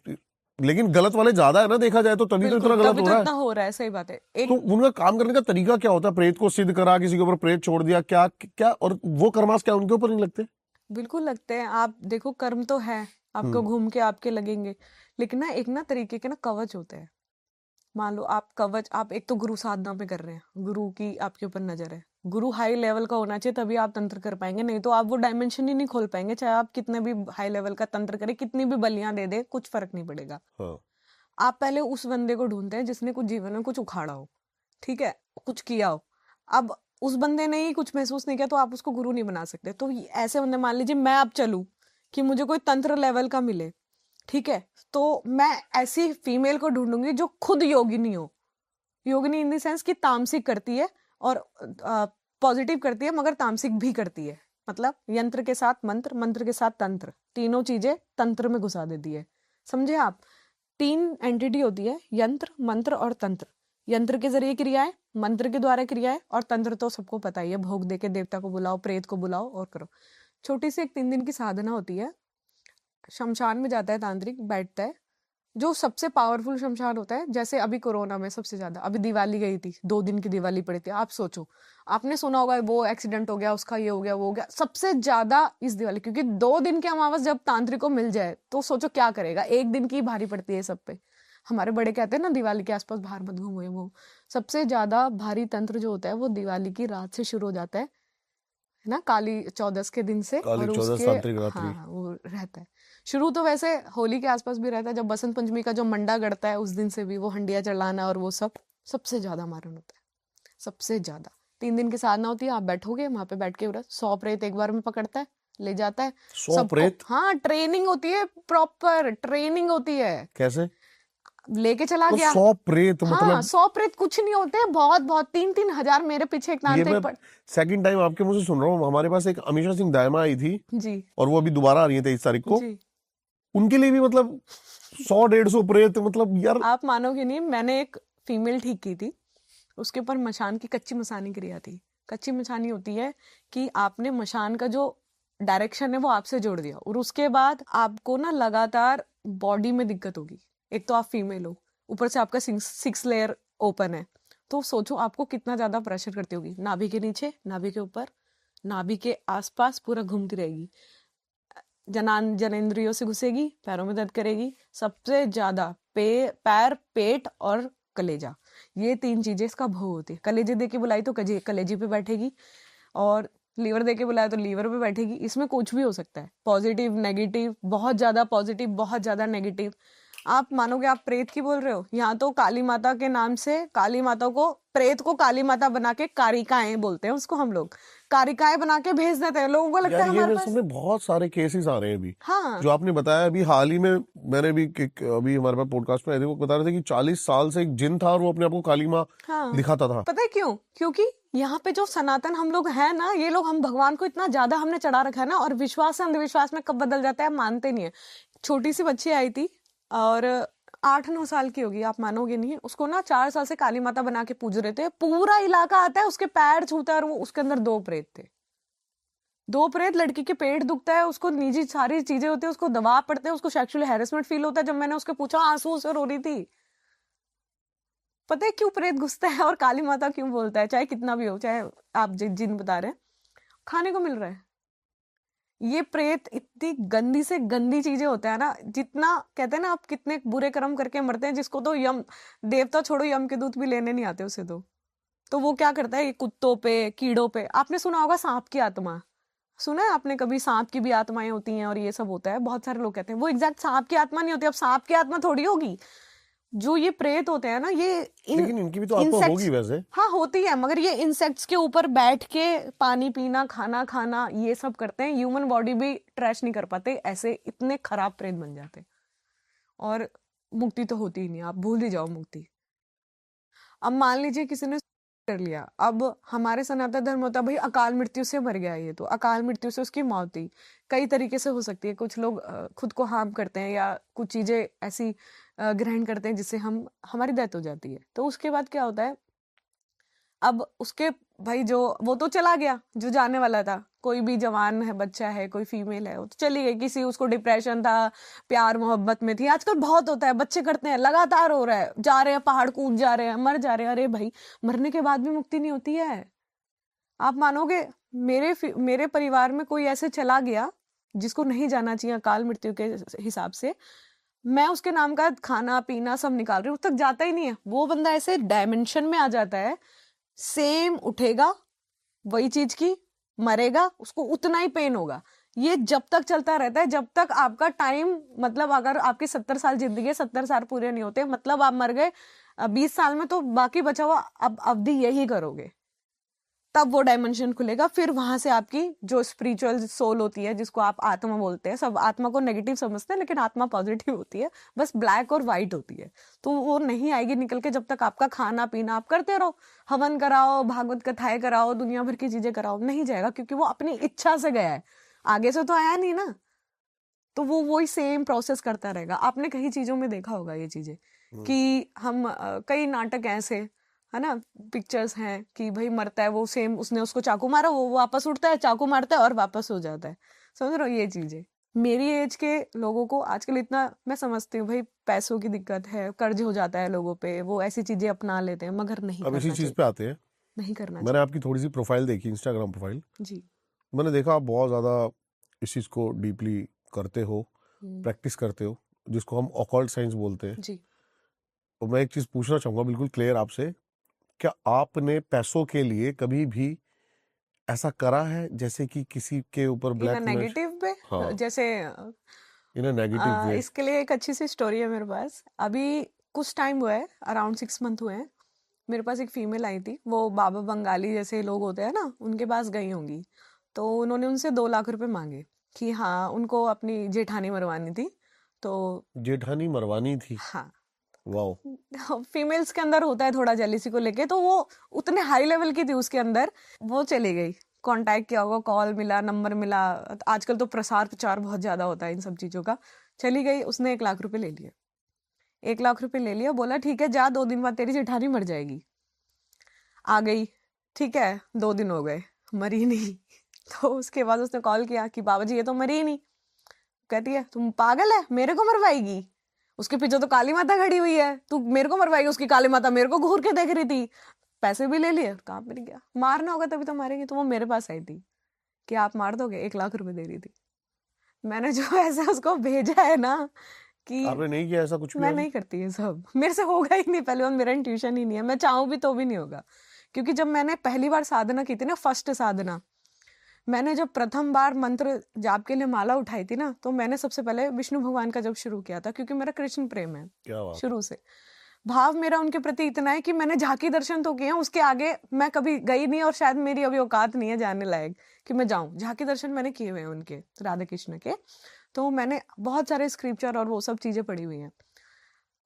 लेकिन गलत वाले ज्यादा है ना, देखा जाए तो तभी तो
बिल्कुल,
इतना गलत
तभी
हो
तो
रहा है।
इतना हो रहा है, सही बात है।
तो
एक
उनका काम करने का तरीका क्या होता है? प्रेत को सिद्ध करा, किसी के ऊपर प्रेत छोड़ दिया, क्या क्या, और वो कर्मास क्या उनके ऊपर नहीं लगते?
बिल्कुल लगते हैं। आप देखो, कर्म तो है, आपको
हम्म।
घूम के आपके लगेंगे, लेकिन ना एक ना तरीके के ना कवच होते हैं। मान लो आप कवच, आप एक तो गुरु साधना पे कर रहे हैं, गुरु की आपके ऊपर नजर है, गुरु हाई लेवल का होना चाहिए, तभी आप तंत्र कर पाएंगे, नहीं तो आप वो डायमेंशन ही नहीं खोल पाएंगे। चाहे आप कितने भी हाई लेवल का तंत्र करें, कितनी भी बलियां दे दे, कुछ फर्क नहीं पड़ेगा।
हाँ।
आप पहले उस बंदे को ढूंढते हैं जिसने कुछ जीवन में कुछ उखाड़ा हो, ठीक है, कुछ किया हो। अब उस बंदे ने ही कुछ महसूस नहीं किया, तो आप उसको गुरु नहीं बना सकते। तो ऐसे बंदे, मान लीजिए मैं अब चलूं कि मुझे कोई तंत्र लेवल का मिले, ठीक है, तो मैं ऐसी फीमेल को ढूंढूंगी जो खुद योगिनी हो। योगिनी इन द सेंस कि तामसिक करती है और पॉजिटिव करती है, मगर तामसिक भी करती है। मतलब यंत्र के साथ मंत्र, मंत्र के साथ तंत्र, तीनों चीजें तंत्र में घुसा देती है। समझे आप? 3 एंटिटी होती है, यंत्र, मंत्र और तंत्र। यंत्र के जरिए क्रियाएं, मंत्र के द्वारा क्रियाएं, और तंत्र तो सबको पता ही है, भोग दे के देवता को बुलाओ, प्रेत को बुलाओ और करो। छोटी सी एक 3 दिन की साधना होती है। शमशान में जाता है तांत्रिक, बैठता है, जो सबसे पावरफुल शमशान होता है। जैसे अभी कोरोना में सबसे ज्यादा, अभी दिवाली गई थी, 2 दिन की दिवाली पड़ी थी। आप सोचो, आपने सुना होगा वो एक्सीडेंट हो गया, उसका ये हो गया, वो हो गया, सबसे ज्यादा इस दिवाली, क्योंकि 2 दिन की अमावस जब तांत्रिक को मिल जाए तो सोचो क्या करेगा। 1 दिन की भारी पड़ती है सब पे। हमारे बड़े कहते हैं ना, दिवाली के आसपास बाहर मत घूमो, वो सबसे ज्यादा भारी तंत्र जो होता है वो दिवाली की रात से शुरू हो जाता है ना, काली चौदस के दिन से,
काली
और
चौदस
उसके
तांत्रिक रात्रि।
हाँ वो रहता है शुरू। तो वैसे होली के आसपास भी रहता है, जब बसंत पंचमी का जो मंडा गड़ता है उस दिन से भी वो हंडिया चढ़ाना और वो सब, सबसे ज्यादा मारन होता है, सबसे ज्यादा। 3 दिन की साधना होती है, आप बैठोगे वहां पे, बैठ के 100 प्रेत एक बार में पकड़ता है, ले जाता है
100
सबको।
प्रेत?
हाँ, ट्रेनिंग होती है, प्रॉपर ट्रेनिंग होती है।
कैसे?
लेके चला
तो
गया।
100 प्रेत
हाँ,
मतलब?
100 प्रेत कुछ नहीं होते, बहुत बहुत 3-3 हजार। मेरे पीछे एक
ये मैं
तांत्रिक
सेकंड टाइम आपके मुंह से सुन रहा हूँ। हमारे पास एक अमीषा सिंह दायमा आई थी,
जी
और वो अभी दोबारा आ रही है 23 तारीख को।
जी।
उनके लिए भी मतलब 100-150 प्रेत, मतलब यार।
आप मानोगे नहीं, मैंने एक फीमेल ठीक की थी, उसके ऊपर मशान की कच्ची मसानी क्रिया थी। कच्ची मसानी होती है कि आपने मशान का जो डायरेक्शन है वो आपसे जोड़ दिया, और उसके बाद आपको ना लगातार बॉडी में दिक्कत होगी। एक तो आप फीमेल हो, ऊपर से आपका 6 लेयर ओपन है, तो सोचो आपको कितना ज्यादा प्रेशर करती होगी। नाभि के नीचे, नाभि के ऊपर, नाभि के आसपास पूरा घूमती रहेगी, जनेंद्रियों से घुसेगी, पैरों में दर्द करेगी। सबसे ज्यादा पैर, पेट और कलेजा, ये 3 चीजें इसका भोग होती है। कलेजे दे के बुलाई तो कलेजे पे बैठेगी, और लीवर दे के बुलाया तो लीवर पे बैठेगी। इसमें कुछ भी हो सकता है, पॉजिटिव नेगेटिव, बहुत ज्यादा पॉजिटिव, बहुत ज्यादा नेगेटिव। आप मानोगे, आप प्रेत की बोल रहे हो, यहाँ तो काली माता के नाम से काली माता को, प्रेत को काली माता बना के कारिकाएं बोलते हैं उसको, हम लोग कारिकाएं बना के भेज देते हैं, लोगों को लगता
यार
है
ये
हमारे
मेरे
पास।
सामने बहुत सारे केसेस आ रहे हैं अभी,
हाँ
जो आपने बताया अभी हाल ही में। मैंने भी अभी हमारे पास पॉडकास्ट में आए थे, वो बता रहे थे कि 40 साल से एक जिन था और वो अपने आप को काली माँ
हाँ,
दिखाता था।
पता है क्यों? क्योंकि यहाँ पे जो सनातन हम लोग हैं ना, ये लोग, हम भगवान को इतना ज्यादा हमने चढ़ा रखा है ना, और विश्वास से अंधविश्वास में कब बदल जाता है मानते नहीं है। छोटी सी बच्ची आई थी और 8-9 साल की होगी, आप मानोगे नहीं, उसको ना 4 साल से काली माता बना के पूज रहे थे, पूरा इलाका आता है उसके पैर छूता है, और वो उसके अंदर 2 प्रेत थे। 2 प्रेत, लड़की के पेट दुखता है, उसको निजी सारी चीजें होती है, उसको दबाव पड़ते हैं, उसको सेक्सुअल हैरेसमेंट फील होता है। जब मैंने उसके पूछा, आंसू से रो रही थी। पता है क्यों प्रेत घुसता है और काली माता क्यों बोलता है? चाहे कितना भी हो, चाहे आप जिन बता रहे हैं, खाने को मिल रहा है। ये प्रेत इतनी गंदी से गंदी चीजें होते हैं ना, जितना कहते हैं ना, आप कितने बुरे कर्म करके मरते हैं, जिसको तो यम देवता छोड़ो, यम के दूत भी लेने नहीं आते उसे। तो वो क्या करता है, ये कुत्तों पे, कीड़ों पे, आपने सुना होगा सांप की आत्मा, सुना है आपने कभी? सांप की भी आत्माएं होती हैं और ये सब होता है। बहुत सारे लोग कहते हैं वो एग्जैक्ट सांप की आत्मा नहीं होती। अब सांप की आत्मा थोड़ी होगी। जो ये प्रेत होते हैं ना, ये
लेकिन इनकी भी तो आत्मा होगी वैसे।
हाँ होती है, मगर ये इंसेक्ट्स के ऊपर बैठ के पानी पीना, खाना खाना, ये सब करते हैं। ह्यूमन बॉडी भी ट्रैश नहीं कर पाते, ऐसे इतने खराब प्रेत बन जाते हैं। और मुक्ति तो होती ही नहीं, आप भूल ही जाओ मुक्ति। अब मान लीजिए किसी ने कर लिया, अब हमारे सनातन धर्म होता है भाई अकाल मृत्यु से मर गया, ये तो अकाल मृत्यु से उसकी मौत हुई। कई तरीके से हो सकती है, कुछ लोग खुद को हार्म करते हैं या कुछ चीजें ऐसी ग्रहण करते हैं जिससे हमारी डेथ हो जाती है। तो उसके बाद क्या होता है, अब उसके भाई जो, वो तो चला गया जो जाने वाला था, कोई भी जवान है, बच्चा है, कोई फीमेल है, वो तो चली गई। किसी उसको डिप्रेशन था, प्यार मोहब्बत में थी, आजकल बहुत होता है, बच्चे करते हैं, लगातार हो रहा है, जा रहे हैं पहाड़ कूद जा रहे हैं, मर जा रहे हैं। अरे भाई, मरने के बाद भी मुक्ति नहीं होती है। आप मानोगे, मेरे परिवार में कोई ऐसे चला गया जिसको नहीं जाना चाहिए अकाल मृत्यु के हिसाब से, मैं उसके नाम का खाना पीना सब निकाल रही हूँ, तक जाता ही नहीं है। वो बंदा ऐसे डायमेंशन में आ जाता है, सेम उठेगा वही चीज की, मरेगा, उसको उतना ही पेन होगा। ये जब तक चलता रहता है, जब तक आपका टाइम, मतलब अगर आपकी 70 साल जिंदगी है, 70 साल पूरे नहीं होते, मतलब आप मर गए 20 साल में, तो बाकी बचा हुआ अब अवधि यही करोगे, तब वो डायमेंशन खुलेगा। फिर वहां से आपकी जो स्पिरिचुअल सोल होती है, जिसको आप आत्मा बोलते हैं, सब आत्मा को नेगेटिव समझते हैं, लेकिन आत्मा पॉजिटिव होती है, बस ब्लैक और व्हाइट होती है। तो वो नहीं आएगी निकल के जब तक आपका खाना पीना आप करते रहो, हवन कराओ, भागवत कथाएं कराओ, दुनिया भर की चीजें कराओ, नहीं जाएगा, क्योंकि वो अपनी इच्छा से गया है, आगे से तो आया नहीं ना। तो वो वही सेम प्रोसेस करता रहेगा। आपने कई चीजों में देखा होगा ये चीजें, कि हम कई नाटक ऐसे है ना, पिक्चर्स हैं कि भाई मरता है वो, सेम उसने उसको चाकू मारा, वो वापस उठता है, चाकू मारता है और वापस हो जाता है। समझ रहे हो ये चीजें? मेरी एज के लोगों को आजकल इतना, मैं समझती हूँ भाई पैसों की दिक्कत है, कर्ज हो जाता है लोगों पे, वो ऐसी चीजें अपना लेते हैं, मगर नहीं
अब इसी
करना
चीज
चाहिए,
पे आते हैं।
नहीं करना
मैंने
चाहिए
आपकी थोड़ी सी प्रोफाइल देखी, इंस्टाग्राम प्रोफाइल।
जी।
मैंने देखा आप बहुत ज्यादा इस चीज को डीपली करते हो, प्रैक्टिस करते हो, जिसको हम ऑकल्ट साइंस बोलते हैं।
जी।
और मैं एक चीज पूछना चाहूंगा बिल्कुल क्लियर आपसे, क्या आपने पैसों के लिए कभी भी ऐसा करा है, जैसे कि किसी के ऊपर
इन
ब्लैक मैजिक?
नेगेटिव पे,
हाँ,
जैसे
इन अ नेगेटिव वे।
इसके लिए एक अच्छी सी स्टोरी है मेरे पास। अभी कुछ टाइम हुआ है, अराउंड 6 मंथ हुए हैं, मेरे पास एक फीमेल आई थी। वो बाबा बंगाली जैसे लोग होते हैं ना, उनके पास गई होंगी। तो उन्होंने उनसे 2 लाख रुपए मांगे कि हाँ, उनको अपनी जेठानी मरवानी थी। तो
जेठानी मरवानी थी?
हाँ,
वाओ।
फीमेल्स के अंदर होता है थोड़ा जेलिसी को लेके, तो वो उतने हाई लेवल की थी उसके अंदर। वो चली गई, कांटेक्ट किया होगा, कॉल मिला, नंबर मिला, आजकल तो प्रसार प्रचार बहुत ज्यादा होता है इन सब चीजों का। चली गई, उसने 1 लाख रुपए ले लिया। 1 लाख रुपए ले लिया, बोला ठीक है जा, 2 दिन बाद तेरी जेठानी मर जाएगी। आ गई, ठीक है, 2 दिन हो गए, मरी नहीं। तो उसके बाद उसने कॉल किया कि बाबा जी ये तो मरी ही नहीं। कहती है तुम पागल है, मेरे को मरवाएगी? उसके पीछे तो काली माता खड़ी हुई है, तू मेरे को मरवाएगी? उसकी काली माता मेरे को घूर के देख रही थी। पैसे भी ले लिए, कहाँ पर गया? मारना होगा तभी तो मारेंगे। तो वो मेरे पास आई थी कि आप मार दोगे, 1 लाख रुपए दे रही थी। मैंने जो ऐसे उसको भेजा है ना, कि
आपने नहीं किया ऐसा कुछ भी?
मैं नहीं करती ये सब, मेरे से होगा ही नहीं, पहले और मेरा इंट्यूशन ही नहीं है, मैं चाहूँ भी तो भी नहीं होगा। क्योंकि जब मैंने पहली बार साधना की थी ना, फर्स्ट साधना, मैंने जब प्रथम बार मंत्र जाप के लिए माला उठाई थी ना, तो मैंने सबसे पहले विष्णु भगवान का जब शुरू किया था, क्योंकि मेरा कृष्ण प्रेम है
क्या बात।
शुरू से। भाव मेरा उनके प्रति इतना है कि मैंने झांकी दर्शन तो किए हैं, उसके आगे मैं कभी गई नहीं, और शायद मेरी अभी औकात नहीं है जाने लायक कि मैं जाऊं। झांकी दर्शन मैंने किए हुए हैं उनके, राधा कृष्ण के। तो मैंने बहुत सारे स्क्रिप्चर और वो सब चीजें पढ़ी हुई हैं।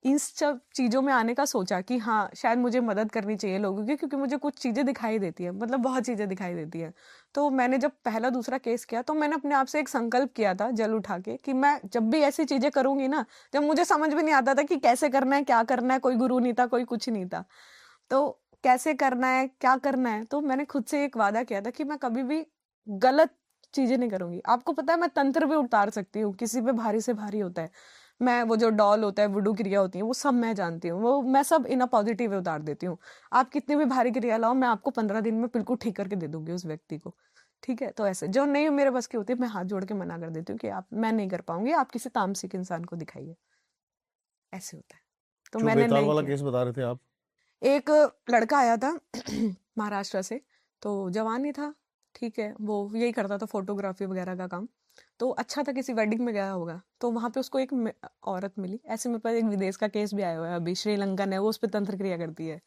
इन सब चीजों में आने का सोचा कि हाँ शायद मुझे मदद करनी चाहिए लोगों की, क्योंकि मुझे कुछ चीजें दिखाई देती है, मतलब बहुत चीजें दिखाई देती है। तो मैंने जब पहला दूसरा केस किया, तो मैंने अपने आप से एक संकल्प किया था जल उठा के कि मैं जब भी ऐसी चीजें करूंगी ना, जब मुझे समझ में नहीं आता था कि कैसे करना है, क्या करना है, कोई गुरु नहीं था, कोई कुछ नहीं था, तो कैसे करना है, क्या करना है, तो मैंने खुद से एक वादा किया था कि मैं कभी भी गलत चीजें नहीं करूंगी। आपको पता है मैं तंत्र भी उतार सकती हूँ, किसी पे भारी से भारी होता है, मैं वो जो डॉल होता है, वुडू क्रिया होती है, वो सब मैं जानती हूँ, वो मैं सब इन अ पॉजिटिव वे उतार देती हूँ। आप कितनी भी भारी क्रिया लाओ, मैं आपको 15 दिन में बिल्कुल ठीक करके दे दूंगी उस व्यक्ति को। ठीक है, तो ऐसे जो नहीं मेरे बस की होती है, मैं हाथ जोड़ के मना कर देती हूँ कि आप, मैं नहीं कर पाऊंगी, आप किसी तामसिक इंसान को दिखाइए। ऐसे होता है। तो
जो
मैंने
बेताल
नहीं
वाला
किया।
केस बता रहे थे आप,
एक लड़का आया था महाराष्ट्र से, तो जवान ही था, ठीक है, वो यही करता था फोटोग्राफी वगैरह का काम। तो अच्छा था, किसी वेडिंग में गया होगा, तो वहां पे उसको एक औरत मिली। ऐसे मेरे पास एक विदेश का केस भी आया हुआ है अभी, श्रीलंकन है वो, उस पर तंत्र क्रिया करती है।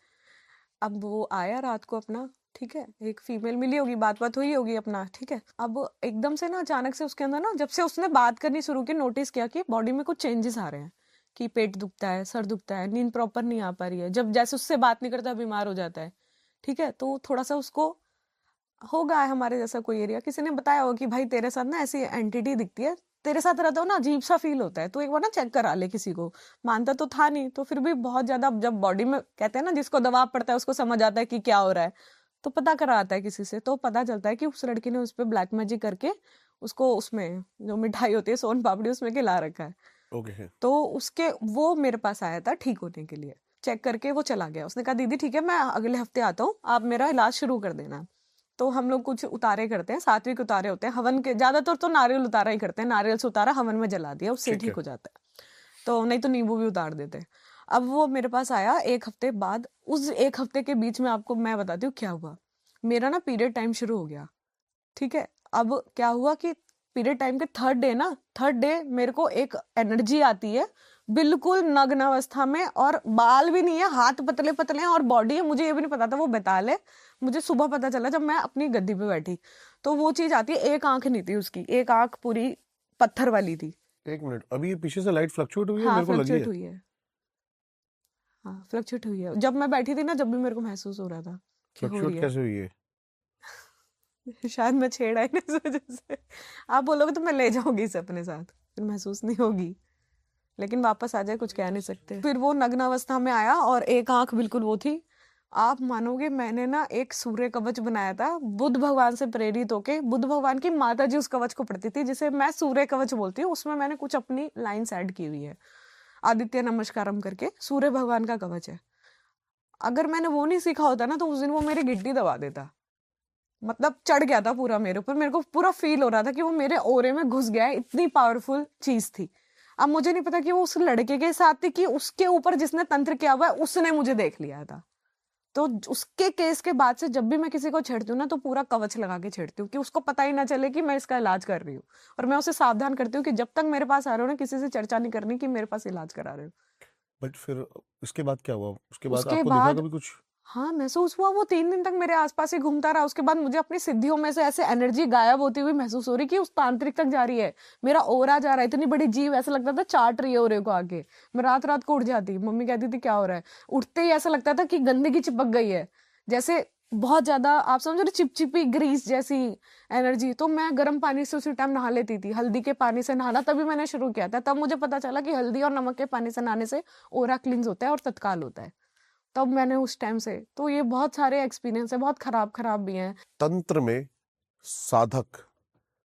अब वो आया रात को अपना, ठीक है, एक फीमेल मिली होगी, बात बात हुई होगी अपना, ठीक है। अब एकदम से ना अचानक से उसके अंदर ना, जब से उसने बात करनी शुरू की, नोटिस किया कि बॉडी में कुछ चेंजेस आ रहे हैं, कि पेट दुखता है, सर दुखता है, नींद प्रॉपर नहीं आ पा रही है, जब जैसे उससे बात नहीं करता बीमार हो जाता है। ठीक है, तो थोड़ा सा उसको होगा हमारे जैसा कोई एरिया, किसी ने बताया होगा कि भाई तेरे साथ ना ऐसी एंटिटी दिखती है, तेरे साथ रहता हो ना अजीब सा फील होता है, तो एक बार ना चेक करा ले किसी को। मानता तो था नहीं, तो फिर भी बहुत ज्यादा जब बॉडी में, कहते हैं ना जिसको दबाव पड़ता है उसको समझ आता है कि क्या हो रहा है, तो पता करा आता है किसी से, तो पता चलता है कि उस लड़की ने उस पर ब्लैक मैजिक करके उसको, उसमें जो मिठाई होती है सोन पापड़ी, उसमें खिला रखा है।
ओके।
तो उसके, वो मेरे पास आया था ठीक होने के लिए, चेक करके वो चला गया। उसने कहा दीदी ठीक है, मैं अगले हफ्ते आता हूँ, आप मेरा इलाज शुरू कर देना। तो हम लोग कुछ उतारे करते हैं, सात्विक उतारे होते हैं, हवन के ज्यादातर तो नारियल उतारा ही करते हैं, नारियल से उतारा हवन में जला दिया, उससे
ठीक
ठीक
है।
हो जाता है। तो नहीं तो नींबू भी उतार देते हैं। अब वो मेरे पास आया एक हफ्ते बाद, उस एक हफ्ते के बीच में आपको मैं बताती हूँ क्या हुआ। मेरा ना पीरियड टाइम शुरू हो गया, ठीक है। अब क्या हुआ कि पीरियड टाइम के थर्ड डे मेरे को एक एनर्जी आती है, बिल्कुल नग्न अवस्था में, और बाल भी नहीं है, हाथ पतले पतले हैं और बॉडी है, मुझे ये भी नहीं पता था वो बेताल है। मुझे सुबह पता चला जब मैं अपनी गद्दी पे बैठी, तो वो चीज आती है। एक आंख नहीं थी उसकी, एक आंख पूरी पत्थर वाली थी।
एक मिनट, अभी ये पीछे से लाइट फ्लक्चुएट हुई है,
हाँ
मेरे को लगी
फ्लक्चुएट
है।
हुई है, हाँ फ्लक्चुएट हुई है। जब मैं बैठी थी ना, जब भी मेरे को महसूस हो रहा था कि हो
फ्लक्चुएट
रही है।
कैसे हुई है?
शायद मैं छेड़ा ही नहीं इस वजह से। आप बोलोगे तो मैं ले जाऊंगी इसे अपने साथ, फिर महसूस नहीं होगी, लेकिन वापस आ जाए कुछ कह नहीं सकते। फिर वो नग्न अवस्था में आया और एक आंख बिल्कुल वो थी। आप मानोगे, मैंने ना एक सूर्य कवच बनाया था बुद्ध भगवान से प्रेरित होके। बुद्ध भगवान की माता जी उस कवच को पढ़ती थी, जिसे मैं सूर्य कवच बोलती हूँ। उसमें मैंने कुछ अपनी लाइन्स ऐड की हुई है, आदित्य नमस्कारम करके, सूर्य भगवान का कवच है। अगर मैंने वो नहीं सीखा होता ना, तो उस दिन वो मेरी गिट्टी दबा देता, मतलब चढ़ गया था पूरा मेरे ऊपर। मेरे को पूरा फील हो रहा था कि वो मेरे ओरे में घुस गया है, इतनी पावरफुल चीज थी। अब मुझे नहीं पता कि वो उस लड़के के साथ थी, कि उसके ऊपर जिसने तंत्र किया हुआ है उसने मुझे देख लिया था। तो उसके केस के बाद से जब भी मैं किसी को छेड़ती हूँ ना, तो पूरा कवच लगा के छेड़ती हूँ, कि उसको पता ही ना चले कि मैं इसका इलाज कर रही हूँ। और मैं उसे सावधान करती हूँ कि जब तक मेरे पास आ रहे हो ना, किसी से चर्चा नहीं करनी कि मेरे पास इलाज करा रहे हो।
बट फिर इसके बाद क्या हुआ? उसके बाद
उसके
आपको दिखा
बाद
कभी कुछ?
हाँ महसूस हुआ, वो 3 दिन तक मेरे आसपास ही घूमता रहा। उसके बाद मुझे अपनी सिद्धियों में से ऐसे एनर्जी गायब होती हुई महसूस हो रही, कि उस तांत्रिक तक जा रही है, मेरा ओरा जा रहा है। इतनी बड़ी जीव, ऐसा लगता था चाट रही है ओरे को आके। मैं रात रात को उठ जाती, मम्मी कहती थी क्या हो रहा है। उठते ही ऐसा लगता था कि गंदगी चिपक गई है, जैसे बहुत ज्यादा, आप समझ रहे, चिपचिपी ग्रीस जैसी एनर्जी। तो मैं गर्म पानी से उसी टाइम नहा लेती थी, हल्दी के पानी से नहाना तभी मैंने शुरू किया था। तब मुझे पता चला कि हल्दी और नमक के पानी से नहाने से ओरा क्लींस होता है और तत्काल होता है। तब मैंने उस टाइम से, तो ये बहुत सारे एक्सपीरियंस है, बहुत खराब खराब भी हैं।
तंत्र में साधक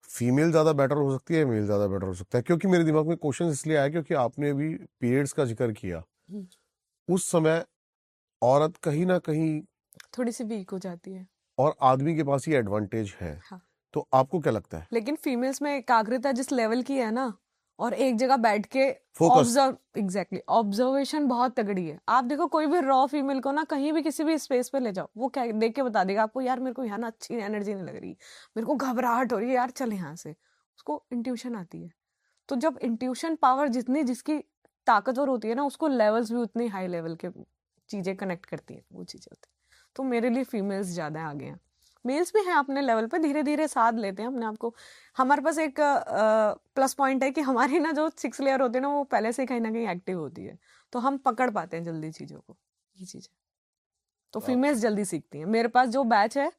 फीमेल ज्यादा बेटर हो सकती है, मेल ज्यादा बेटर हो सकता है? क्योंकि मेरे दिमाग में क्वेश्चन इसलिए आया क्योंकि आपने अभी पीरियड्स का जिक्र किया। उस समय औरत कहीं ना कहीं,
थोड़ी सी वीक हो जाती है।
और आदमी के पास ये एडवांटेज है।
हाँ,
तो आपको क्या लगता है?
लेकिन फीमेल्स में एकाग्रता जिस लेवल की है ना, और एक जगह बैठ के
फोकस।
एग्जैक्टली ऑब्जर्वेशन बहुत तगड़ी है। आप देखो कोई भी रॉ फीमेल को ना कहीं भी किसी भी स्पेस पे ले जाओ, वो क्या देख के बता देगा आपको, यार मेरे को यहाँ ना अच्छी एनर्जी नहीं लग रही, मेरे को घबराहट हो रही है, यार चल यहाँ से। उसको इंट्यूशन आती है। तो जब इंट्यूशन पावर जितनी जिसकी ताकतवर होती है ना, उसको लेवल्स भी उतनी हाई लेवल के चीजें कनेक्ट करती है, वो चीजें होती है। तो मेरे लिए फीमेल्स ज्यादा आगे हैं। मेल्स भी हैं अपने लेवल पे, धीरे धीरे साथ लेते हैं अपने आप को। हमारे पास एक प्लस पॉइंट है कि हमारी ना जो 6 लेयर होती है ना, वो पहले से कहीं ना कहीं एक्टिव होती है, तो हम पकड़ पाते हैं जल्दी चीजों को, ये चीज है। तो
वाह।
फीमेल्स जल्दी सीखती हैं। मेरे पास जो बैच है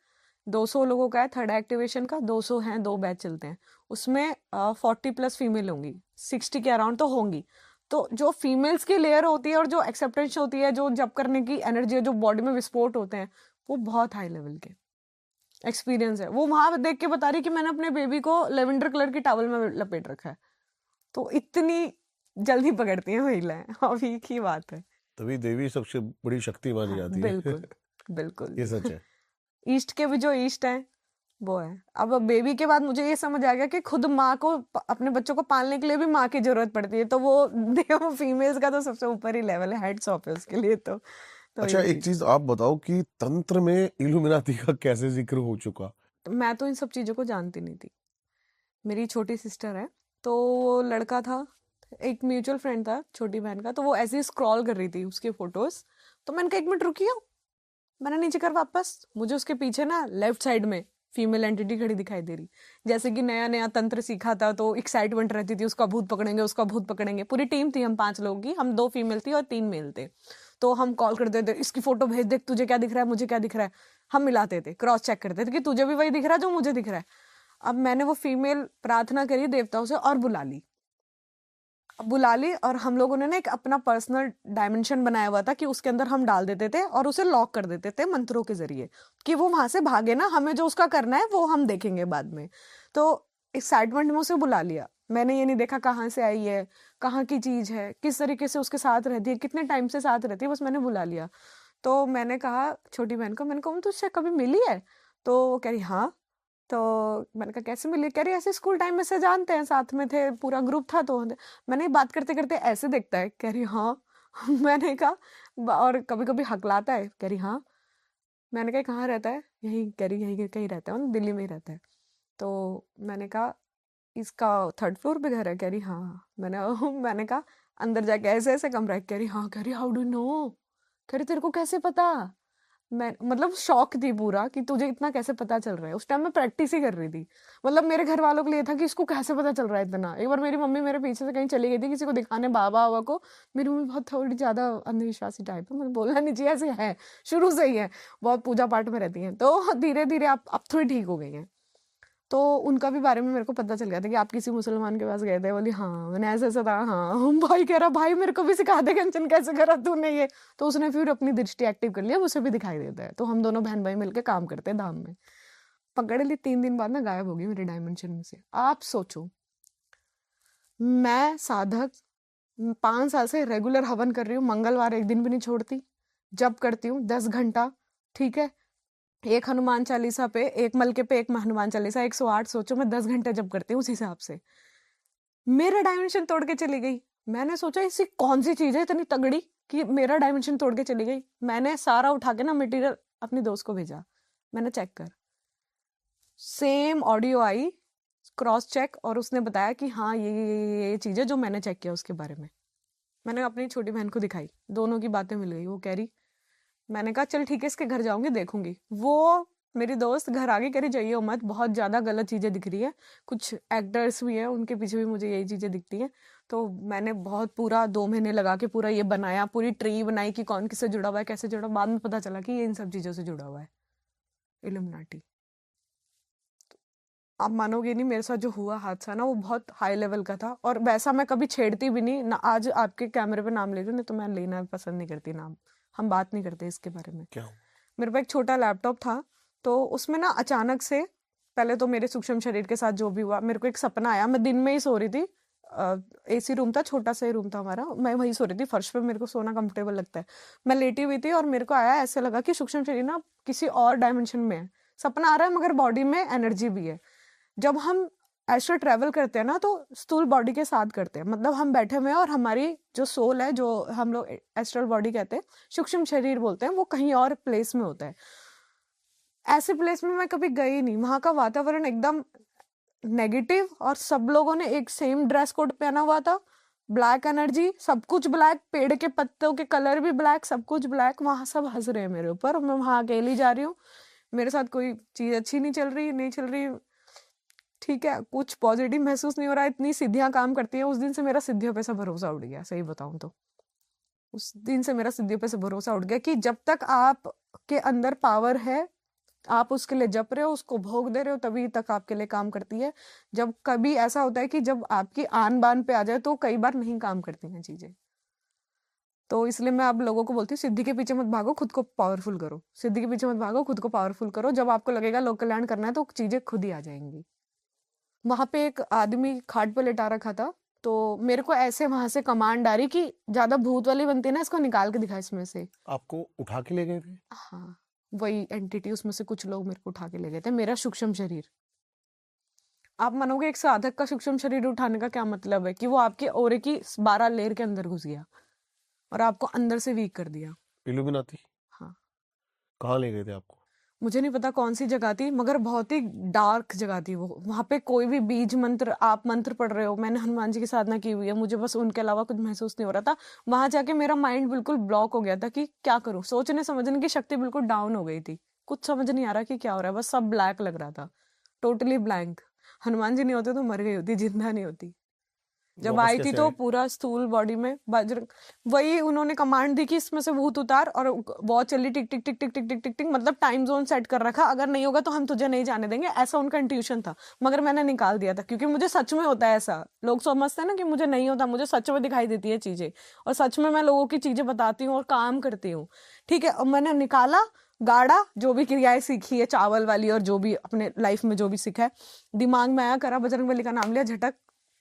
200 लोगों का है, थर्ड एक्टिवेशन का 200 हैं, 2 बैच चलते हैं। उसमें 40 प्लस फीमेल होंगी, 60 के अराउंड तो होंगी। तो जो फीमेल्स की लेयर होती है और जो एक्सेप्टेंस होती है, जो जब करने की एनर्जी है, जो बॉडी में विस्फोट होते हैं, वो बहुत हाई लेवल के एक्सपीरियंस है। वो वहां पे देख के बता रही कि मैंने अपने बेबी को लेवेंडर कलर की टॉवल में लपेट रखा है। तो इतनी जल्दी पकड़ती हैं महिलाएं, अभी की बात है।
तभी देवी सबसे बड़ी शक्ति मानी
हाँ,
जाती है।
बिल्कुल बिल्कुल।
ये सच है।
ईस्ट के भी जो ईस्ट है वो है। अब बेबी के बाद मुझे ये समझ आ गया कि खुद माँ को अपने बच्चों को पालने के लिए भी माँ की जरूरत पड़ती है। तो वो देखो फीमेल्स का तो सबसे ऊपर ही लेवल है, हेड्स ऑफ है उसके लिए। तो
अच्छा,
ये
एक चीज आप बताओ कि तंत्र में इल्यूमिनाती का कैसे जिक्र हो चुका?
मैं तो इन सब चीजों को जानती नहीं थी। मेरी छोटी सिस्टर है, तो वो लड़का था, एक म्यूचुअल फ्रेंड था छोटी बहन का, तो वो ऐसे ही स्क्रॉल कर रही थी उसकी फोटोज। तो मैंने कहा 1 मिनट रुकियो, मैंने नीचे कर वापस, मुझे उसके पीछे ना लेफ्ट साइड में फीमेल एंटिटी खड़ी दिखाई दे रही। जैसे कि नया नया तंत्र सीखा था तो एक्साइटमेंट रहती थी, उसका भूत पकड़ेंगे, उसका भूत पकड़ेंगे। पूरी टीम थी, हम 5 लोगों की, हम 2 फीमेल थी और 3 मेल थे। तो हम कॉल करते थे, इसकी फोटो भेज, देख तुझे क्या दिख रहा है, मुझे क्या दिख रहा है। हम मिलाते थे, क्रॉस चेक करते थे कि तुझे भी वही दिख रहा है जो मुझे दिख रहा है। अब मैंने वो फीमेल प्रार्थना करी देवताओं से और बुला ली, और हम लोगों ने ना एक अपना पर्सनल डायमेंशन बनाया हुआ था कि उसके अंदर हम डाल देते थे और उसे लॉक कर देते थे मंत्रों के जरिए, कि वो वहां से भागे ना, हमें जो उसका करना है वो हम देखेंगे बाद में। तो एक्साइटमेंट में उसे बुला लिया। मैंने ये नहीं देखा कहाँ से आई है, कहाँ की चीज है, किस तरीके से उसके साथ रहती है, कितने टाइम से साथ रहती है, बस मैंने बुला लिया। तो मैंने कहा छोटी बहन को, मैंने कहा तुझसे कभी मिली है? तो वो कह रही हाँ। तो मैंने कहा कैसे मिली? कह रही ऐसे स्कूल टाइम में से जानते हैं, साथ में थे, पूरा ग्रुप था। तो मैंने बात करते करते ऐसे देखता है, कह रही हाँ। मैंने कहा और कभी कभी हकलाता है, कह रही हाँ। मैंने कहा कहाँ रहता है? यहीं, कह रही यहीं कहीं रहता है, दिल्ली में ही रहता है। तो मैंने कहा इसका 3rd फ्लोर पे घर है? कह रही हाँ। मैंने कहा अंदर जाके ऐसे ऐसे कमरा है? कह रही हाँ। कह रही हाउ डू नो? कह रही तेरे को कैसे पता? मैं मतलब शौक थी पूरा कि तुझे इतना कैसे पता चल रहा है। उस टाइम मैं प्रैक्टिस ही कर रही थी। मतलब मेरे घर वालों के लिए था कि इसको कैसे पता चल रहा है इतना। एक बार मेरी मम्मी मेरे पीछे से कहीं चली गई थी किसी को दिखाने, बाबा बाबा को। मेरी मम्मी बहुत थोड़ी ज्यादा अंधविश्वासी टाइप है, मैंने बोलना नहीं चाहिए, ऐसे है शुरू से ही है, बहुत पूजा पाठ में रहती हैं। तो धीरे धीरे आप अब थोड़ी ठीक हो गई हैं। तो उनका भी बारे में मेरे को पता चल गया था कि आप किसी मुसलमान के पास गए थे। बोली हाँ। मैंने ऐसा ऐसा था हाँ। हम भाई कह रहा भाई मेरे को भी सिखा दे कंचन, कैसे करा तूने ये? तो उसने फिर अपनी दृष्टि एक्टिव कर लिया, उसे भी दिखाई देता है। तो हम दोनों बहन भाई मिलकर काम करते हैं धाम में। पकड़ ली, 3 दिन बाद ना गायब हो गई मेरे डायमेंशन में से। आप सोचो, मैं साधक 5 साल से रेगुलर हवन कर रही हूँ, मंगलवार एक दिन भी नहीं छोड़ती, जब करती हूँ 10 घंटा, ठीक है। एक हनुमान चालीसा पे, एक मलके पे एक हनुमान चालीसा, 108। सोचो मैं 10 घंटे जब करती हूँ उस हिसाब से। मेरा डायमेंशन तोड़ के चली गई। मैंने सोचा ऐसी कौन सी चीज है इतनी तगड़ी कि मेरा डायमेंशन तोड़ के चली गई। मैंने सारा उठा के ना मटेरियल अपनी दोस्त को भेजा, मैंने चेक कर, सेम ऑडियो आई, क्रॉस चेक, और उसने बताया कि हाँ ये चीज है जो मैंने चेक किया उसके बारे में। मैंने अपनी छोटी बहन को दिखाई, दोनों की बातें मिल गई। वो कह रही, मैंने कहा चल ठीक है इसके घर जाऊंगी देखूंगी। वो मेरी दोस्त घर आगे कह रही जाइए मत, बहुत ज्यादा गलत चीजें दिख रही है, कुछ एक्टर्स भी है उनके पीछे भी मुझे यही चीजें दिखती हैं। तो मैंने बहुत पूरा 2 महीने लगा के पूरा ये बनाया, पूरी ट्री बनाई कि कौन किससे जुड़ा हुआ है, कैसे जुड़ा। बाद में पता चला कि ये इन सब चीजों से जुड़ा हुआ है, इल्यूमिनाटी। आप मानोगे नहीं, मेरे साथ जो हुआ हादसा ना, वो बहुत हाई लेवल का था। और वैसा मैं कभी छेड़ती भी नहीं ना। आज आपके कैमरे पे नाम ले रही हूँ, नहीं तो मैं लेना पसंद नहीं करती नाम, हम बात नहीं करते इसके बारे में।
क्या?
मेरे पास एक छोटा लैपटॉप था, तो उसमें ना अचानक से, पहले तो मेरे सूक्ष्म शरीर के साथ जो भी हुआ, मेरे को एक सपना आया। मैं दिन में ही सो रही थी, एसी रूम था, छोटा सा ही रूम था हमारा, मैं वहीं सो रही थी फर्श पे, मेरे को सोना कंफर्टेबल लगता है। मैं लेटी हुई थी और मेरे को आया, ऐसे लगा कि सूक्ष्म शरीर ना किसी और डायमेंशन में है। सपना आ रहा है मगर बॉडी में एनर्जी भी है। जब हम एस्ट्रल ट्रैवल करते हैं ना तो स्थूल बॉडी के साथ करते हैं, मतलब हम बैठे हुए हैं और हमारी जो सोल है, जो हम लोग एस्ट्रल बॉडी कहते हैं, सूक्ष्म शरीर बोलते हैं, वो कहीं और प्लेस में होता है। ऐसे प्लेस में मैं कभी गई नहीं, वहां का वातावरण एकदम नेगेटिव, और सब लोगों ने एक सेम ड्रेस कोड पहना हुआ था, ब्लैक एनर्जी, सब कुछ ब्लैक, पेड़ के पत्तों के कलर भी ब्लैक, सब कुछ ब्लैक। वहां सब हंस रहे हैं मेरे ऊपर और मैं वहां अकेली जा रही हूँ, मेरे साथ कोई चीज अच्छी नहीं चल रही, नहीं चल रही, ठीक है, कुछ पॉजिटिव महसूस नहीं हो रहा। इतनी सिद्धियां काम करती हैं। उस दिन से मेरा सिद्धियों पे से भरोसा उठ गया, सही बताऊं तो उस दिन से मेरा सिद्धियों पे से भरोसा उठ गया कि जब तक आप के अंदर पावर है, आप उसके लिए जप रहे हो, उसको भोग दे रहे हो, तभी तक आपके लिए काम करती है। जब कभी ऐसा होता है कि जब आपकी आन बान पे आ जाए तो कई बार नहीं काम करती हैं चीजें। तो इसलिए मैं आप लोगों को बोलती हूँ, सिद्धि के पीछे मत भागो, खुद को पावरफुल करो। सिद्धि के पीछे मत भागो, खुद को पावरफुल करो। जब आपको लगेगा लोक कल्याण करना है तो चीजें खुद ही आ जाएंगी। वहां पे एक आदमी खाट पे लेटा रखा था, तो मेरे को ऐसे वहां से कमांड आ रही कि ज्यादा भूत वाली बनती है ना, इसको निकाल के दिखा इसमें से।
आपको उठा के ले गए थे?
हाँ, वही एंटिटी, उसमें से कुछ लोग मेरे को उठा के ले गए थे, मेरा सूक्ष्म शरीर। आप मानोगे एक साधक का सूक्ष्म शरीर उठाने का क्या मतलब है, कि वो आपके ओरे की 12 लेयर के अंदर घुस गया और आपको अंदर से वीक कर दिया।
इल्यूमिनाती?
हाँ,
कहाँ ले गए थे आपको?
मुझे नहीं पता कौन सी जगह थी, मगर बहुत ही डार्क जगह थी वो। वहां पे कोई भी बीज मंत्र, आप मंत्र पढ़ रहे हो, मैंने हनुमान जी की साधना की हुई है, मुझे बस उनके अलावा कुछ महसूस नहीं हो रहा था। वहां जाके मेरा माइंड बिल्कुल ब्लॉक हो गया था कि क्या करूं, सोचने समझने की शक्ति बिल्कुल डाउन हो गई थी, कुछ समझ नहीं आ रहा कि क्या हो रहा है, बस सब ब्लैक लग रहा था, टोटली ब्लैंक। हनुमान जी नहीं होते तो मर गई होती, जिंदा नहीं होती। जब
वापस
आई थी
कैसे
तो
आए?
पूरा स्थूल बॉडी में बजरंग, वही उन्होंने कमांड दी कि इसमें से भूत उतार, और वॉच चली टिक टिक टिक टिक टिक टिक टिक टिक, मतलब टाइम जोन सेट कर रखा, अगर नहीं होगा तो हम तुझे नहीं जाने देंगे, ऐसा उनका इंट्यूशन था। मगर मैंने निकाल दिया था, क्योंकि मुझे सच में होता है ऐसा। लोग समझते हैं ना कि मुझे नहीं होता, मुझे सच में दिखाई देती है चीजें, और सच में मैं लोगों की चीजें बताती हूँ और काम करती हूँ। ठीक है, और मैंने निकाला, गाड़ा, जो भी क्रियाएं सीखी है चावल वाली, और जो भी अपने लाइफ में जो भी सीखा है, दिमाग में आया, करा, बजरंगबली का नाम लिया, झटक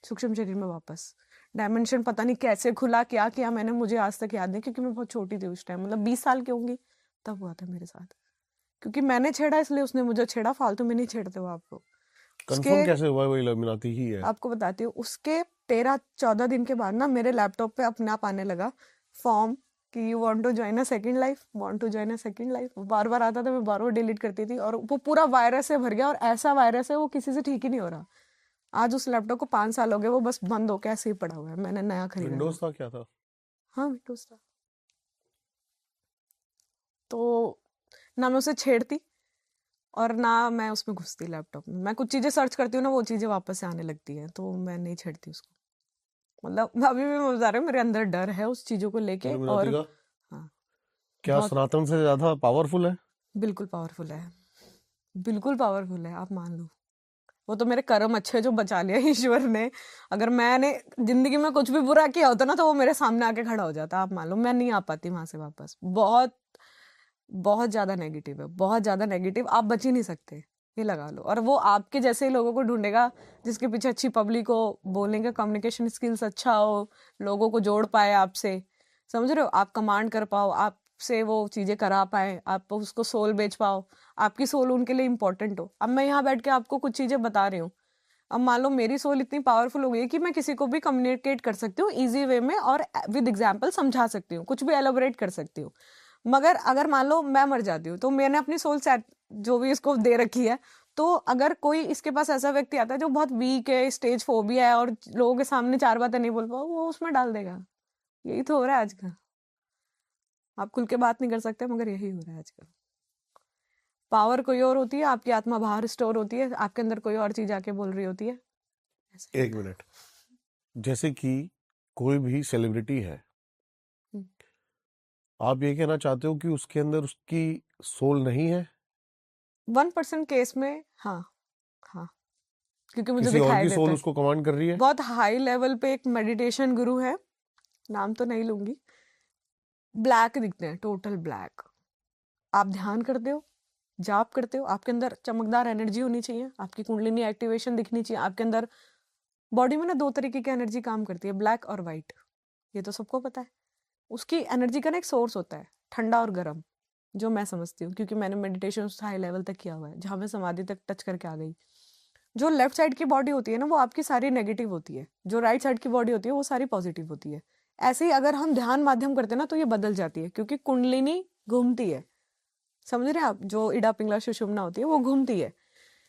सूक्ष्म शरीर में वापस। डायमेंशन पता नहीं कैसे खुला, क्या किया मैंने, मुझे आज तक याद नहीं, क्योंकि मैं बहुत छोटी थी उस टाइम, मतलब 20 साल की होंगी तब हुआ था मेरे साथ। क्योंकि मैंने छेड़ा इसलिए उसने मुझे छेड़ा, फालतू में नहीं छेड़ते हो आप लोग। उसके
कंफर्म कैसे हुआ वो इल्यूमिनाती ही है?
आपको बताती हूँ, उसके 13-14 दिन के बाद ना मेरे लैपटॉप पे अपने आप आने लगा फॉर्म कि you want to join a second life, want to join a second life. बार बार आता था, मैं बार बार डिलीट करती थी, और वो पूरा वायरस से भर गया, और ऐसा वायरस है वो किसी से ठीक ही नहीं हो रहा। आज उस लैपटॉप को 5 साल हो गए, वो बस बंद होके ऐसे ही पड़ा हुआ है, मैंने नया खरीदा था।
विंडोज था क्या था?
हाँ, विंडोज था। तो ना मैं उसे छेड़ती और ना मैं उसमें घुसती लैपटॉप में। मैं कुछ चीजें सर्च करती हूँ ना, वो चीजें वापस से आने लगती हैं, तो मैं नहीं छेड़ती उसको। मतलब अभी भी मैं बता रही हूँ, मेरे अंदर डर है उस चीजों को लेके।
इल्यूमिनाती
और
का
हाँ,
क्या
बहुत,
सनातन से ज्यादा पावरफुल है?
बिल्कुल पावरफुल है, बिल्कुल पावरफुल है, आप मान लो। वो तो मेरे कर्म अच्छे जो बचा लिया ईश्वर ने। अगर मैंने जिंदगी में कुछ भी बुरा किया होता ना, तो वो मेरे सामने आके खड़ा हो जाता, आप मान लो। मैं नहीं आ पाती वहां से वापस। बहुत बहुत ज्यादा नेगेटिव है, बहुत ज्यादा नेगेटिव, आप बच ही नहीं सकते, ये लगा लो। और वो आपके जैसे ही लोगों को ढूंढेगा, जिसके पीछे अच्छी पब्लिक हो, बोलने का कम्युनिकेशन स्किल्स अच्छा हो, लोगों को जोड़ पाए आपसे, समझ रहे हो, आप कमांड कर पाओ, आपसे वो चीजें करा पाए, आप उसको सोल बेच पाओ, आपकी सोल उनके लिए इंपॉर्टेंट हो। अब मैं यहाँ बैठ के आपको कुछ चीजें बता रही हूँ, अब मान लो मेरी सोल इतनी पावरफुल हो गई है कि मैं किसी को भी कम्युनिकेट कर सकती हूँ इजी वे में, और विद एग्जाम्पल समझा सकती हूँ, कुछ भी एलोबरेट कर सकती हूँ। मगर अगर मान लो मैं मर जाती हूँ, तो मैंने अपनी सोल सेट जो भी इसको दे रखी है, तो अगर कोई इसके पास ऐसा व्यक्ति आता है जो बहुत वीक है, स्टेज फोबिया है, और लोगों के सामने 4 बातें नहीं बोल पाओ, वो उसमें डाल देगा। यही तो हो रहा है आजकल। आप खुल के बात नहीं कर सकते, मगर यही हो रहा है आजकल। पावर कोई और होती है, आपकी आत्मा बाहर स्टोर होती है, आपके अंदर कोई और चीज आके बोल रही होती है, ऐसे ही
एक
होता
मिनट, जैसे कि कोई भी सेलिब्रिटी है,
है।
आप ये कहना चाहते हो कि उसके अंदर उसकी सोल नहीं है?
1% केस में हाँ, हाँ, क्योंकि मुझे
किसी और
दिखाई
की
देता
सोल
है।
उसको कमांड कर रही है?
बहुत हाई लेवल पे एक मेडिटेशन गुरु है, नाम तो नहीं लूंगी, ब्लैक दिखते हैं, टोटल ब्लैक। आप ध्यान करते हो, जाप करते हो, आपके अंदर चमकदार एनर्जी होनी चाहिए, आपकी कुंडलिनी एक्टिवेशन दिखनी चाहिए आपके अंदर। बॉडी में ना 2 तरीके की एनर्जी काम करती है, ब्लैक और वाइट, ये तो सबको पता है। उसकी एनर्जी का ना एक सोर्स होता है, ठंडा और गर्म, जो मैं समझती हूँ, क्योंकि मैंने मेडिटेशन उस हाई लेवल तक किया हुआ है, जहाँ मैं समाधि तक टच करके आ गई। जो लेफ्ट साइड की बॉडी होती है ना वो आपकी सारी नेगेटिव होती है, जो राइट साइड की बॉडी होती है वो सारी पॉजिटिव होती है। ऐसे ही अगर हम ध्यान माध्यम करते हैं ना तो ये बदल जाती है, क्योंकि कुंडलिनी घूमती है, समझ रहे हैं आप, जो इडा पिंगला सुषुम्ना होती है वो घूमती है,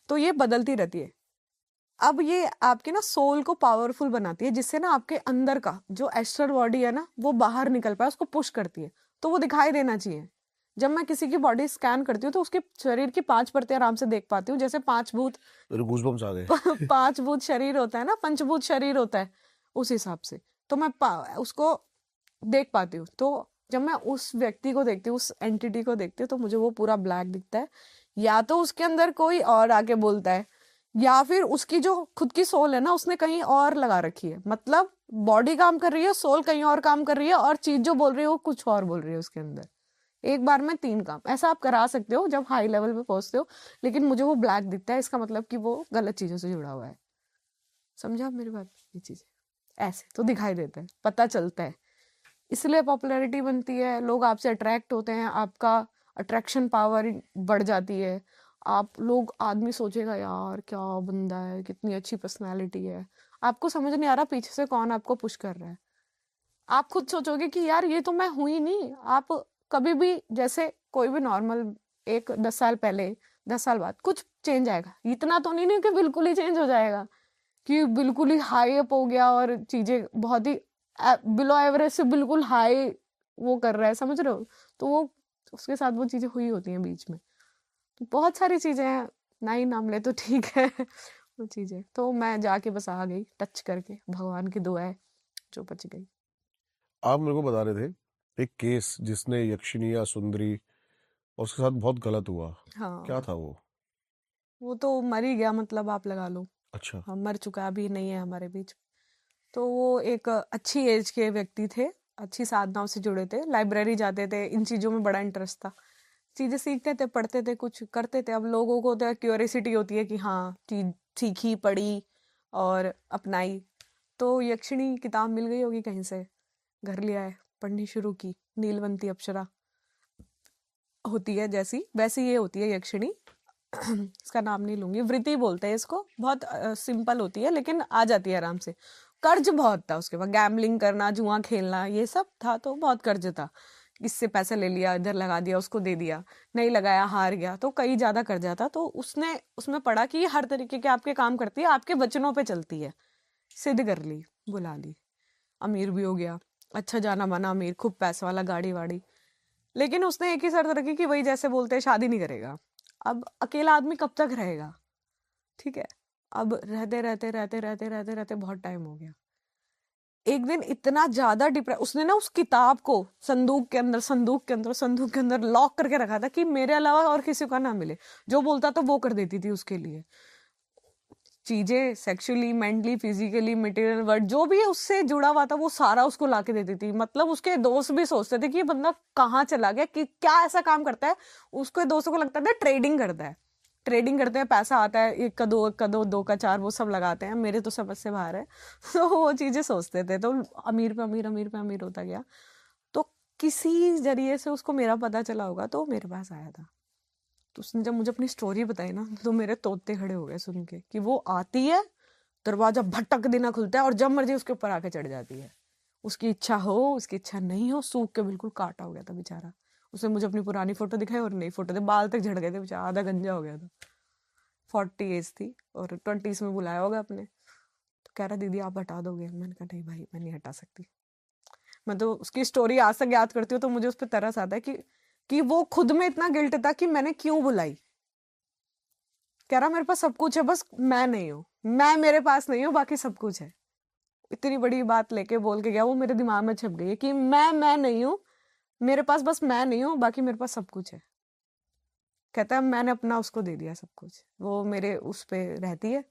तो ये बदलती रहती है। अब ये आपके ना सोल को पावरफुल बनाती है, जिससे ना आपके अंदर का जो एस्ट्रल बॉडी है ना वो बाहर निकल पाए, उसको पुश करती है, तो वो दिखाई देना चाहिए। जब मैं किसी की बॉडी स्कैन करती हूँ तो उसके शरीर की 5 परतें आराम से देख पाती हूँ, जैसे 5 भूत
मेरे गूज़बम्स आ गए।
5 भूत शरीर होता है ना, पंचभूत शरीर होता है, उस हिसाब से तो मैं उसको देख पाती हूँ। तो जब मैं उस व्यक्ति को देखती हूँ, उस एंटिटी को देखती हूँ, तो मुझे वो पूरा ब्लैक दिखता है, या तो उसके अंदर कोई और आके बोलता है, या फिर उसकी जो खुद की सोल है ना उसने कहीं और लगा रखी है। मतलब बॉडी काम कर रही है, सोल कहीं और काम कर रही है, और चीज जो बोल रही है वो कुछ और बोल रही है उसके अंदर। एक बार में 3 काम ऐसा आप करा सकते हो जब हाई लेवल पे पहुंचते हो, लेकिन मुझे वो ब्लैक दिखता है, इसका मतलब कि वो गलत चीजों से जुड़ा हुआ है। समझा आप मेरी बात? ये चीजें ऐसे तो दिखाई देता है, पता चलता है, इसलिए पॉपुलैरिटी बनती है, लोग आपसे अट्रैक्ट होते हैं, आपका अट्रैक्शन पावर बढ़ जाती है। आप लोग आदमी सोचेगा यार क्या बंदा है, कितनी अच्छी पर्सनालिटी है, आपको समझ नहीं आ रहा पीछे से कौन आपको पुश कर रहा है। आप खुद सोचोगे कि यार ये तो मैं हुई ही नहीं। आप कभी भी जैसे कोई भी नॉर्मल एक 10 साल पहले 10 साल बाद कुछ चेंज आएगा, इतना तो नहीं कि बिल्कुल ही चेंज हो जाएगा, कि बिल्कुल ही हाई अप हो गया और चीजें बहुत ही बिलो एवरेज से बिल्कुल हाई वो कर रहा है, समझ रहे हो? तो वो उसके साथ वो चीजें हुई होती हैं बीच में, तो बहुत सारी चीजें हैं, ना ही नाम ले तो ठीक है। वो चीजें तो मैं जाके बस आ गई टच करके, भगवान की दुआ है जो बच गई।
आप मेरे को बता रहे थे एक केस जिसने यक्षिनी या सुंदरी और उसके साथ बहुत गलत हुआ, क्या
हाँ,
था वो?
वो तो मर ही गया, मतलब आप लगा लो।
अच्छा।
हाँ, मर चुका, अभी नहीं है हमारे बीच। तो वो एक अच्छी एज के व्यक्ति थे, अच्छी साधनाओं से जुड़े थे, लाइब्रेरी जाते थे, इन चीजों में बड़ा इंटरेस्ट था, चीजें सीखते थे, पढ़ते थे, कुछ करते थे। अब लोगों को तो क्यूरियोसिटी होती है कि हाँ चीज सीखी, पढ़ी और अपनाई, तो यक्षिणी किताब मिल गई होगी कहीं से, घर ले आए, पढ़नी शुरू की। नीलवंती अप्सरा होती है जैसी, वैसी ये होती है यक्षिणी। इसका नाम नहीं लूंगी, वृत्ति बोलते हैं इसको, बहुत सिंपल होती है लेकिन आ जाती है आराम से। कर्ज बहुत था उसके बाद, गैम्बलिंग करना, जुआ खेलना, ये सब था, तो बहुत कर्ज था। इससे पैसा ले लिया, इधर लगा दिया, उसको दे दिया, नहीं लगाया, हार गया, तो कई ज्यादा कर्जा था। तो उसने उसमें पढ़ा कि ये हर तरीके के आपके काम करती है, आपके वचनों पे चलती है। सिद्ध कर ली, बुला ली, अमीर भी हो गया, अच्छा जाना माना अमीर, खूब पैसा वाला, गाड़ी वाड़ी। लेकिन उसने एक ही शर्त रखी कि वही जैसे बोलते हैं शादी नहीं करेगा। अब अकेला आदमी कब तक रहेगा? ठीक है, अब रहते रहते रहते रहते रहते रहते बहुत टाइम हो गया। एक दिन इतना ज्यादा डिप्रेस, उसने ना उस किताब को संदूक के अंदर संदूक के अंदर संदूक के अंदर लॉक करके रखा था कि मेरे अलावा और किसी का ना मिले। जो बोलता था वो कर देती थी उसके लिए, चीजें sexually, mentally, physically, material word जो भी है उससे जुड़ा हुआ था वो सारा उसको लाके देती थी। मतलब उसके दोस्त भी सोचते थे कि ये बंदा कहाँ चला गया, कि क्या ऐसा काम करता है। उसके दोस्तों को लगता था ट्रेडिंग करता है, ट्रेडिंग करते हैं, पैसा आता है, 1 का 2, 1 का 2, 2 का 4, वो सब लगाते हैं, मेरे तो समझ से बाहर है। तो वो चीजें सोचते थे, तो अमीर पे अमीर, अमीर पे अमीर होता गया। तो किसी जरिए से उसको मेरा पता चला होगा, तो मेरे पास आया था। तो उसने जब मुझे अपनी स्टोरी बताई ना, तो मेरे तोते खड़े हो गए सुन के, कि वो आती है, दरवाजा भटक देना खुलता है और जब मर्जी उसके ऊपर आके चढ़ जाती है। उसकी इच्छा हो, उसकी इच्छा नहीं हो, सूख के बिल्कुल काटा हो गया था बेचारा। उसने मुझे अपनी पुरानी फोटो दिखाई और नई फोटो, बाल तक झड़ गए थे बेचारा, आधा गंजा हो गया था। 40 एज थी और 20s में बुलाया होगा अपने। तो कह रहा दीदी आप हटा दोगे? मैंने कहा नहीं भाई, मैं नहीं हटा सकती। मैं तो उसकी स्टोरी आज तक याद करती हूँ तो मुझे उस पर तरस आता है कि वो खुद में इतना गिल्ट था कि मैंने क्यों बुलाई। कह रहा मेरे पास सब कुछ है, बस मैं नहीं हूँ, मैं मेरे पास नहीं हूँ, बाकी सब कुछ है। इतनी बड़ी बात लेके बोल के गया, वो मेरे दिमाग में छप गई है कि मैं नहीं हूँ, मेरे पास बस मैं नहीं हूँ, बाकी मेरे पास सब कुछ है। कहता है मैंने अपना उसको दे दिया सब कुछ, वो मेरे उस पे रहती है।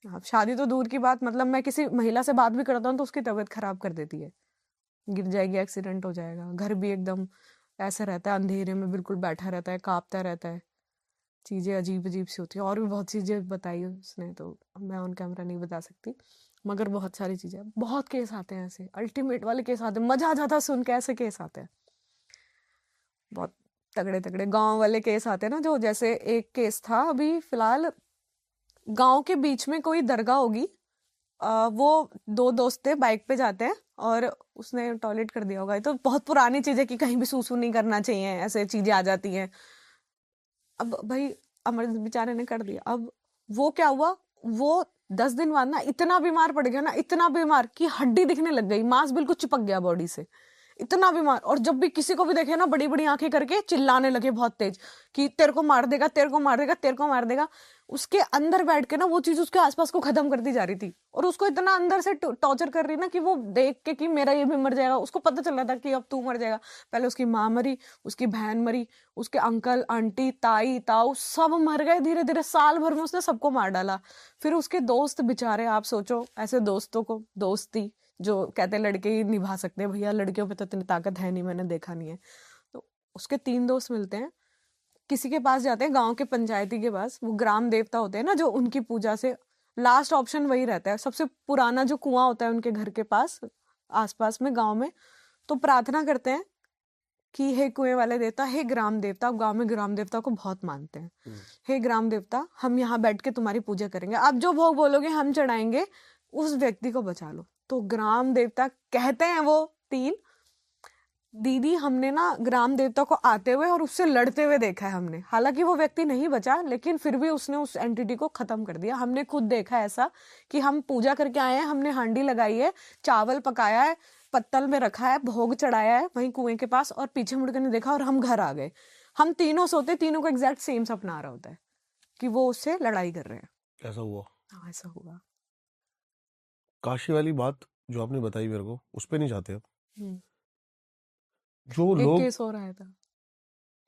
अब शादी तो दूर की बात, मतलब मैं किसी महिला से बात भी करता हूँ तो उसकी तबीयत खराब कर देती है, गिर जाएगी, एक्सीडेंट हो जाएगा। घर भी एकदम ऐसा रहता है, अंधेरे में बिल्कुल बैठा रहता है, कांपता रहता है, चीजें अजीब अजीब सी होती है। और भी बहुत चीजें बताई उसने, तो मैं ऑन कैमरा नहीं बता सकती, मगर बहुत सारी चीजें, बहुत केस आते हैं ऐसे, अल्टीमेट वाले केस आते हैं, मजा आ जाता है सुन के, ऐसे केस आते हैं बहुत तगड़े तगड़े गांव वाले केस आते हैं ना। जो जैसे एक केस था अभी फिलहाल, गांव के बीच में कोई दरगाह होगी, वो दो दोस्त थे, बाइक पे जाते हैं और उसने टॉयलेट कर दिया होगा। ये तो बहुत पुरानी चीज है कि कहीं भी सूसू नहीं करना चाहिए, ऐसे चीजें आ जाती हैं। अब भाई अमर बेचारे ने कर दिया। अब वो क्या हुआ, वो 10 दिन बाद ना इतना बीमार पड़ गया ना, इतना बीमार कि हड्डी दिखने लग गई, मांस बिल्कुल चिपक गया बॉडी से, इतना बीमार। और जब भी किसी को भी देखे ना, बड़ी बड़ी आंखें करके चिल्लाने लगे बहुत तेज कि तेरे को मार देगा, तेरे को मार देगा, तेरे को मार देगा। उसके अंदर बैठ के ना वो चीज उसके आसपास को खत्म कर दी जा रही थी, और उसको इतना अंदर से टॉर्चर कर रही ना कि वो देख के कि मेरा ये भी मर जाएगा। उसको पता चल रहा था कि अब तू मर जाएगा। पहले उसकी माँ मरी, उसकी बहन मरी, उसके अंकल आंटी ताई ताऊ सब मर गए धीरे धीरे। साल भर में उसने सबको मार डाला। फिर उसके दोस्त बेचारे, आप सोचो ऐसे दोस्तों को, दोस्ती जो कहते हैं लड़के ही निभा सकते हैं, भैया लड़कियों पे तो इतनी ताकत है नहीं, मैंने देखा नहीं है। तो उसके 3 दोस्त मिलते हैं, किसी के पास जाते हैं, गांव के पंचायती के पास। वो ग्राम देवता होते हैं ना, जो उनकी पूजा से लास्ट ऑप्शन वही रहता है, सबसे पुराना जो कुआं होता है उनके घर के पास आसपास में गांव में। तो प्रार्थना करते हैं कि हे कुएं वाले देवता, हे ग्राम देवता। अब गांव में ग्राम देवता को बहुत मानते हैं। हे ग्राम देवता, हम यहाँ बैठ के तुम्हारी पूजा करेंगे, आप जो भोग बोलोगे हम चढ़ाएंगे, उस व्यक्ति को बचा लो। तो ग्राम देवता कहते हैं, वो 3 दीदी, हमने ना ग्राम देवता को आते हुए और उससे लड़ते हुए देखा है हमने। हालांकि वो व्यक्ति नहीं बचा, लेकिन फिर भी उसने उस एंटिटी को खत्म कर दिया। हमने खुद देखा है ऐसा कि हम पूजा करके आए हैं, हमने हांडी लगाई है, चावल पकाया है, पत्तल में रखा है, भोग चढ़ाया है वहीं कुएं के पास, और पीछे मुड़कर नहीं देखा और हम घर आ गए। हम तीनों सोते, तीनों को एग्जैक्ट सेम सपना आ रहा होता है कि वो उससे लड़ाई कर रहे हैं।
ऐसा हुआ?
हाँ, ऐसा हुआ।
काशी वाली बात जो आपने बताई मेरे को, उस पे नहीं जाते अब।
हम्म,
जो
एक
लोग,
केस हो रहा था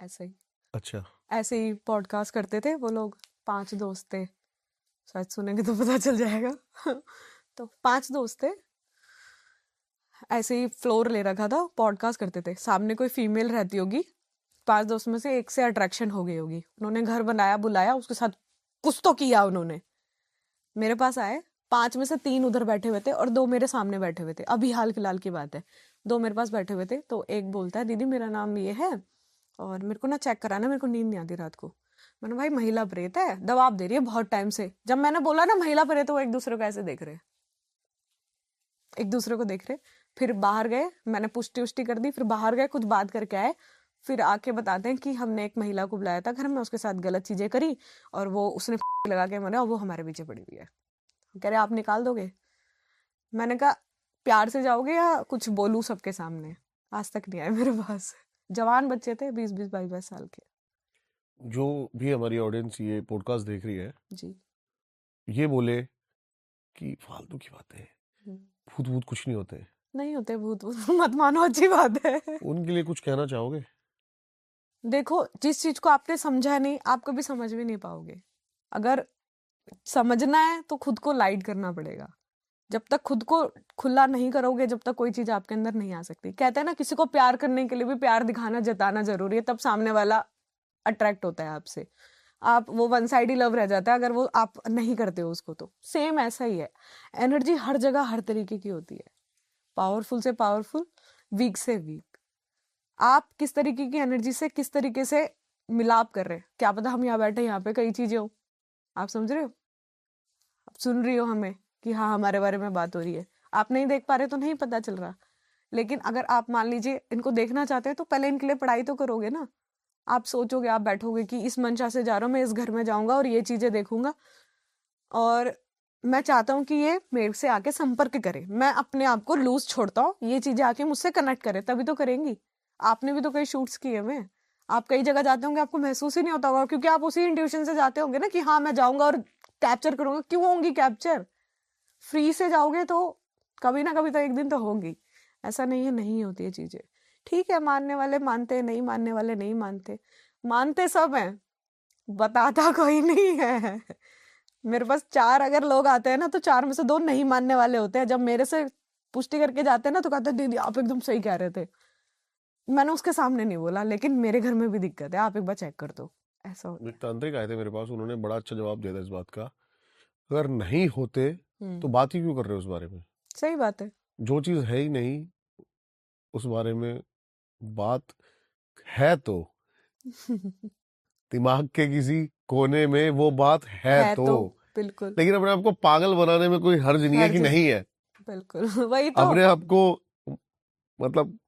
ऐसे ही।
अच्छा,
ऐसे ही पॉडकास्ट करते थे वो लोग, 5 दोस्त थे, शायद सुनेंगे तो पता चल जाएगा। तो 5 दोस्त थे, ऐसे ही फ्लोर ले रखा था, पॉडकास्ट करते थे। सामने कोई फीमेल रहती होगी, 5 दोस्त में से एक से अट्रैक्शन हो गई होगी, उन्होंने घर बनाया, बुलाया, उसके साथ कुछ तो किया उन्होंने। मेरे पास आए, 5 में से 3 उधर बैठे हुए थे और 2 मेरे सामने बैठे हुए थे। अभी हाल फिलहाल की बात है। 2 मेरे पास बैठे हुए थे, तो एक बोलता है, दीदी मेरा नाम ये है और मेरे को ना चेक कराना, मेरे को नींद नहीं आती रात को। मैंने, भाई महिला प्रेत है, दबाव दे रही है बहुत टाइम से। जब मैंने बोला ना महिला प्रेत, वो एक दूसरे को ऐसे देख रहे, एक दूसरे को देख रहे। फिर बाहर गए, मैंने पुष्टि उष्टि कर दी, फिर बाहर गए, कुछ बात करके आए, फिर आके बताते हैं कि हमने एक महिला को बुलाया था घर में, उसके साथ गलत चीजें करी और वो उसने लगा के मरा और वो हमारे पीछे पड़ी हुई है। कह रहे आप निकाल दोगे? मैंने कहा प्यार से जाओगे या कुछ बोलूं सबके सामने? आज तक नहीं आए मेरे पास। जवान बच्चे थे, 20-20 22-22 साल के।
जो भी हमारी ऑडियंस ये पॉडकास्ट देख रही है,
जी।
ये बोले कि फालतू की बातें हैं,
हम्म।
भूत भूत कुछ नहीं होते,
नहीं होते भूत वूत, मत मानो, अच्छी बात है।
उनके लिए कुछ कहना चाहोगे?
देखो, जिस चीज को आपने समझा नहीं, आप कभी समझ भी नहीं पाओगे। अगर समझना है तो खुद को लाइट करना पड़ेगा। जब तक खुद को खुला नहीं करोगे, जब तक कोई चीज आपके अंदर नहीं आ सकती। कहते हैं ना, किसी को प्यार करने के लिए भी प्यार दिखाना, जताना जरूरी है, तब सामने वाला अट्रैक्ट होता है आपसे। आप वो वन साइड लव रह जाता है अगर वो आप नहीं करते हो उसको। तो सेम ऐसा ही है, एनर्जी हर जगह हर तरीके की होती है, पावरफुल से पावरफुल, वीक से वीक। आप किस तरीके की एनर्जी से किस तरीके से मिलाप कर रहे हैं, क्या पता हम यहाँ बैठे, यहाँ पे कई चीजें हो, आप समझ रहे हो, आप सुन रही हो हमें कि हाँ हमारे बारे में बात हो रही है, आप नहीं देख पा रहे तो नहीं पता चल रहा। लेकिन अगर आप मान लीजिए इनको देखना चाहते हैं, तो पहले इनके लिए पढ़ाई तो करोगे ना। आप सोचोगे, आप बैठोगे कि इस मंशा से जा रहा हूँ मैं, इस घर में जाऊंगा और ये चीजें देखूंगा, और मैं चाहता हूँ कि ये मेरे से आके संपर्क करे, मैं अपने आप को लूज छोड़ता हूँ, ये चीजें आके मुझसे कनेक्ट करे, तभी तो करेंगी। आपने भी तो कई शूट्स किए हुए, आप कई जगह जाते होंगे, आपको महसूस ही नहीं होता होगा, क्योंकि आप उसी इंट्यूशन से जाते होंगे ना कि हाँ मैं जाऊंगा और कैप्चर करूंगा। क्यों होंगी कैप्चर? फ्री से जाओगे तो कभी ना कभी तो एक दिन तो होगी। ऐसा नहीं है नहीं होती है चीजें। ठीक है, मानने वाले मानते हैं, नहीं मानने वाले नहीं मानते, मानते सब हैं, बताता कोई नहीं है। मेरे पास 4 अगर लोग आते हैं ना, तो 4 में से 2 नहीं मानने वाले होते हैं। जब मेरे से पुष्टि करके जाते हैं ना, तो कहते हैं दीदी आप एकदम सही कह रहे थे। मैंने उसके सामने नहीं बोला, लेकिन मेरे घर में भी दिक्कत है, आप एक बार चेक कर दो। ऐसा होता
एक तांत्रिक आए थे मेरे पास, उन्होंने बड़ा अच्छा जवाब दिया था इस बात का, अगर नहीं होते
है।
तो बात ही क्यों कर रहे हो उस बारे में?
सही बात है।
जो चीज है ही नहीं उस बारे में बात है, तो दिमाग के किसी कोने में वो बात है
है
तो
तो बिल्कुल
लेकिन अपने आप को पागल बनाने में कोई हर्ज नहीं है कि
हर्ज
नहीं है।
बिल्कुल वही तो
अपने आप को मतलब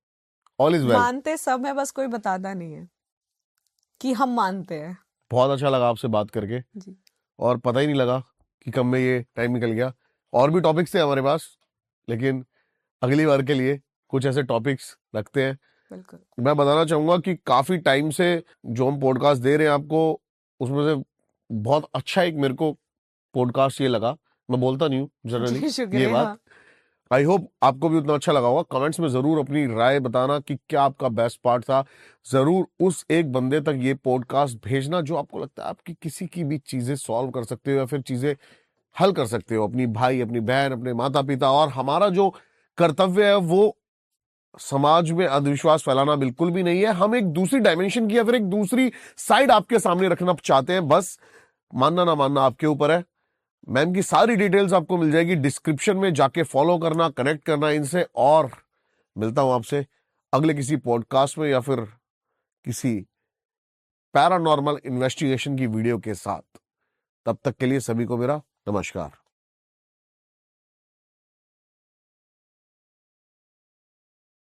ऑल इज वेल।
मानते सब है, बस कोई बताता नहीं है कि हम मानते हैं।
बहुत अच्छा लगा आपसे बात करके,
जी
और पता ही नहीं लगा कि कब में ये टाइम निकल गया। और भी टॉपिक्स थे हमारे पास, लेकिन अगली बार के लिए कुछ ऐसे टॉपिक्स रखते हैं।
बिल्कुल
मैं बताना चाहूंगा कि काफी टाइम से जो हम पॉडकास्ट दे रहे हैं आपको, उसमें से बहुत अच्छा एक मेरे को पॉडकास्ट ये लगा। मैं बोलता नहीं हूँ जनरली
जी
ये
शुक्रिया।
बात। आई होप आपको भी उतना अच्छा लगा होगा। कमेंट्स में जरूर अपनी राय बताना कि क्या आपका बेस्ट पार्ट था। जरूर उस एक बंदे तक ये पॉडकास्ट भेजना जो आपको लगता है आपकी किसी की भी चीजें सॉल्व कर सकते हो या फिर चीजें हल कर सकते हो, अपनी भाई, अपनी बहन, अपने माता पिता। और हमारा जो कर्तव्य है वो समाज में अंधविश्वास फैलाना बिल्कुल भी नहीं है। हम एक दूसरी डायमेंशन की या फिर एक दूसरी साइड आपके सामने रखना चाहते हैं, बस मानना ना मानना आपके ऊपर है। मैम की सारी डिटेल्स आपको मिल जाएगी डिस्क्रिप्शन में, जाके फॉलो करना, कनेक्ट करना इनसे। और मिलता हूं आपसे अगले किसी पॉडकास्ट में या फिर किसी पैरानॉर्मल इन्वेस्टिगेशन की वीडियो के साथ। तब तक के लिए सभी को मेरा नमस्कार।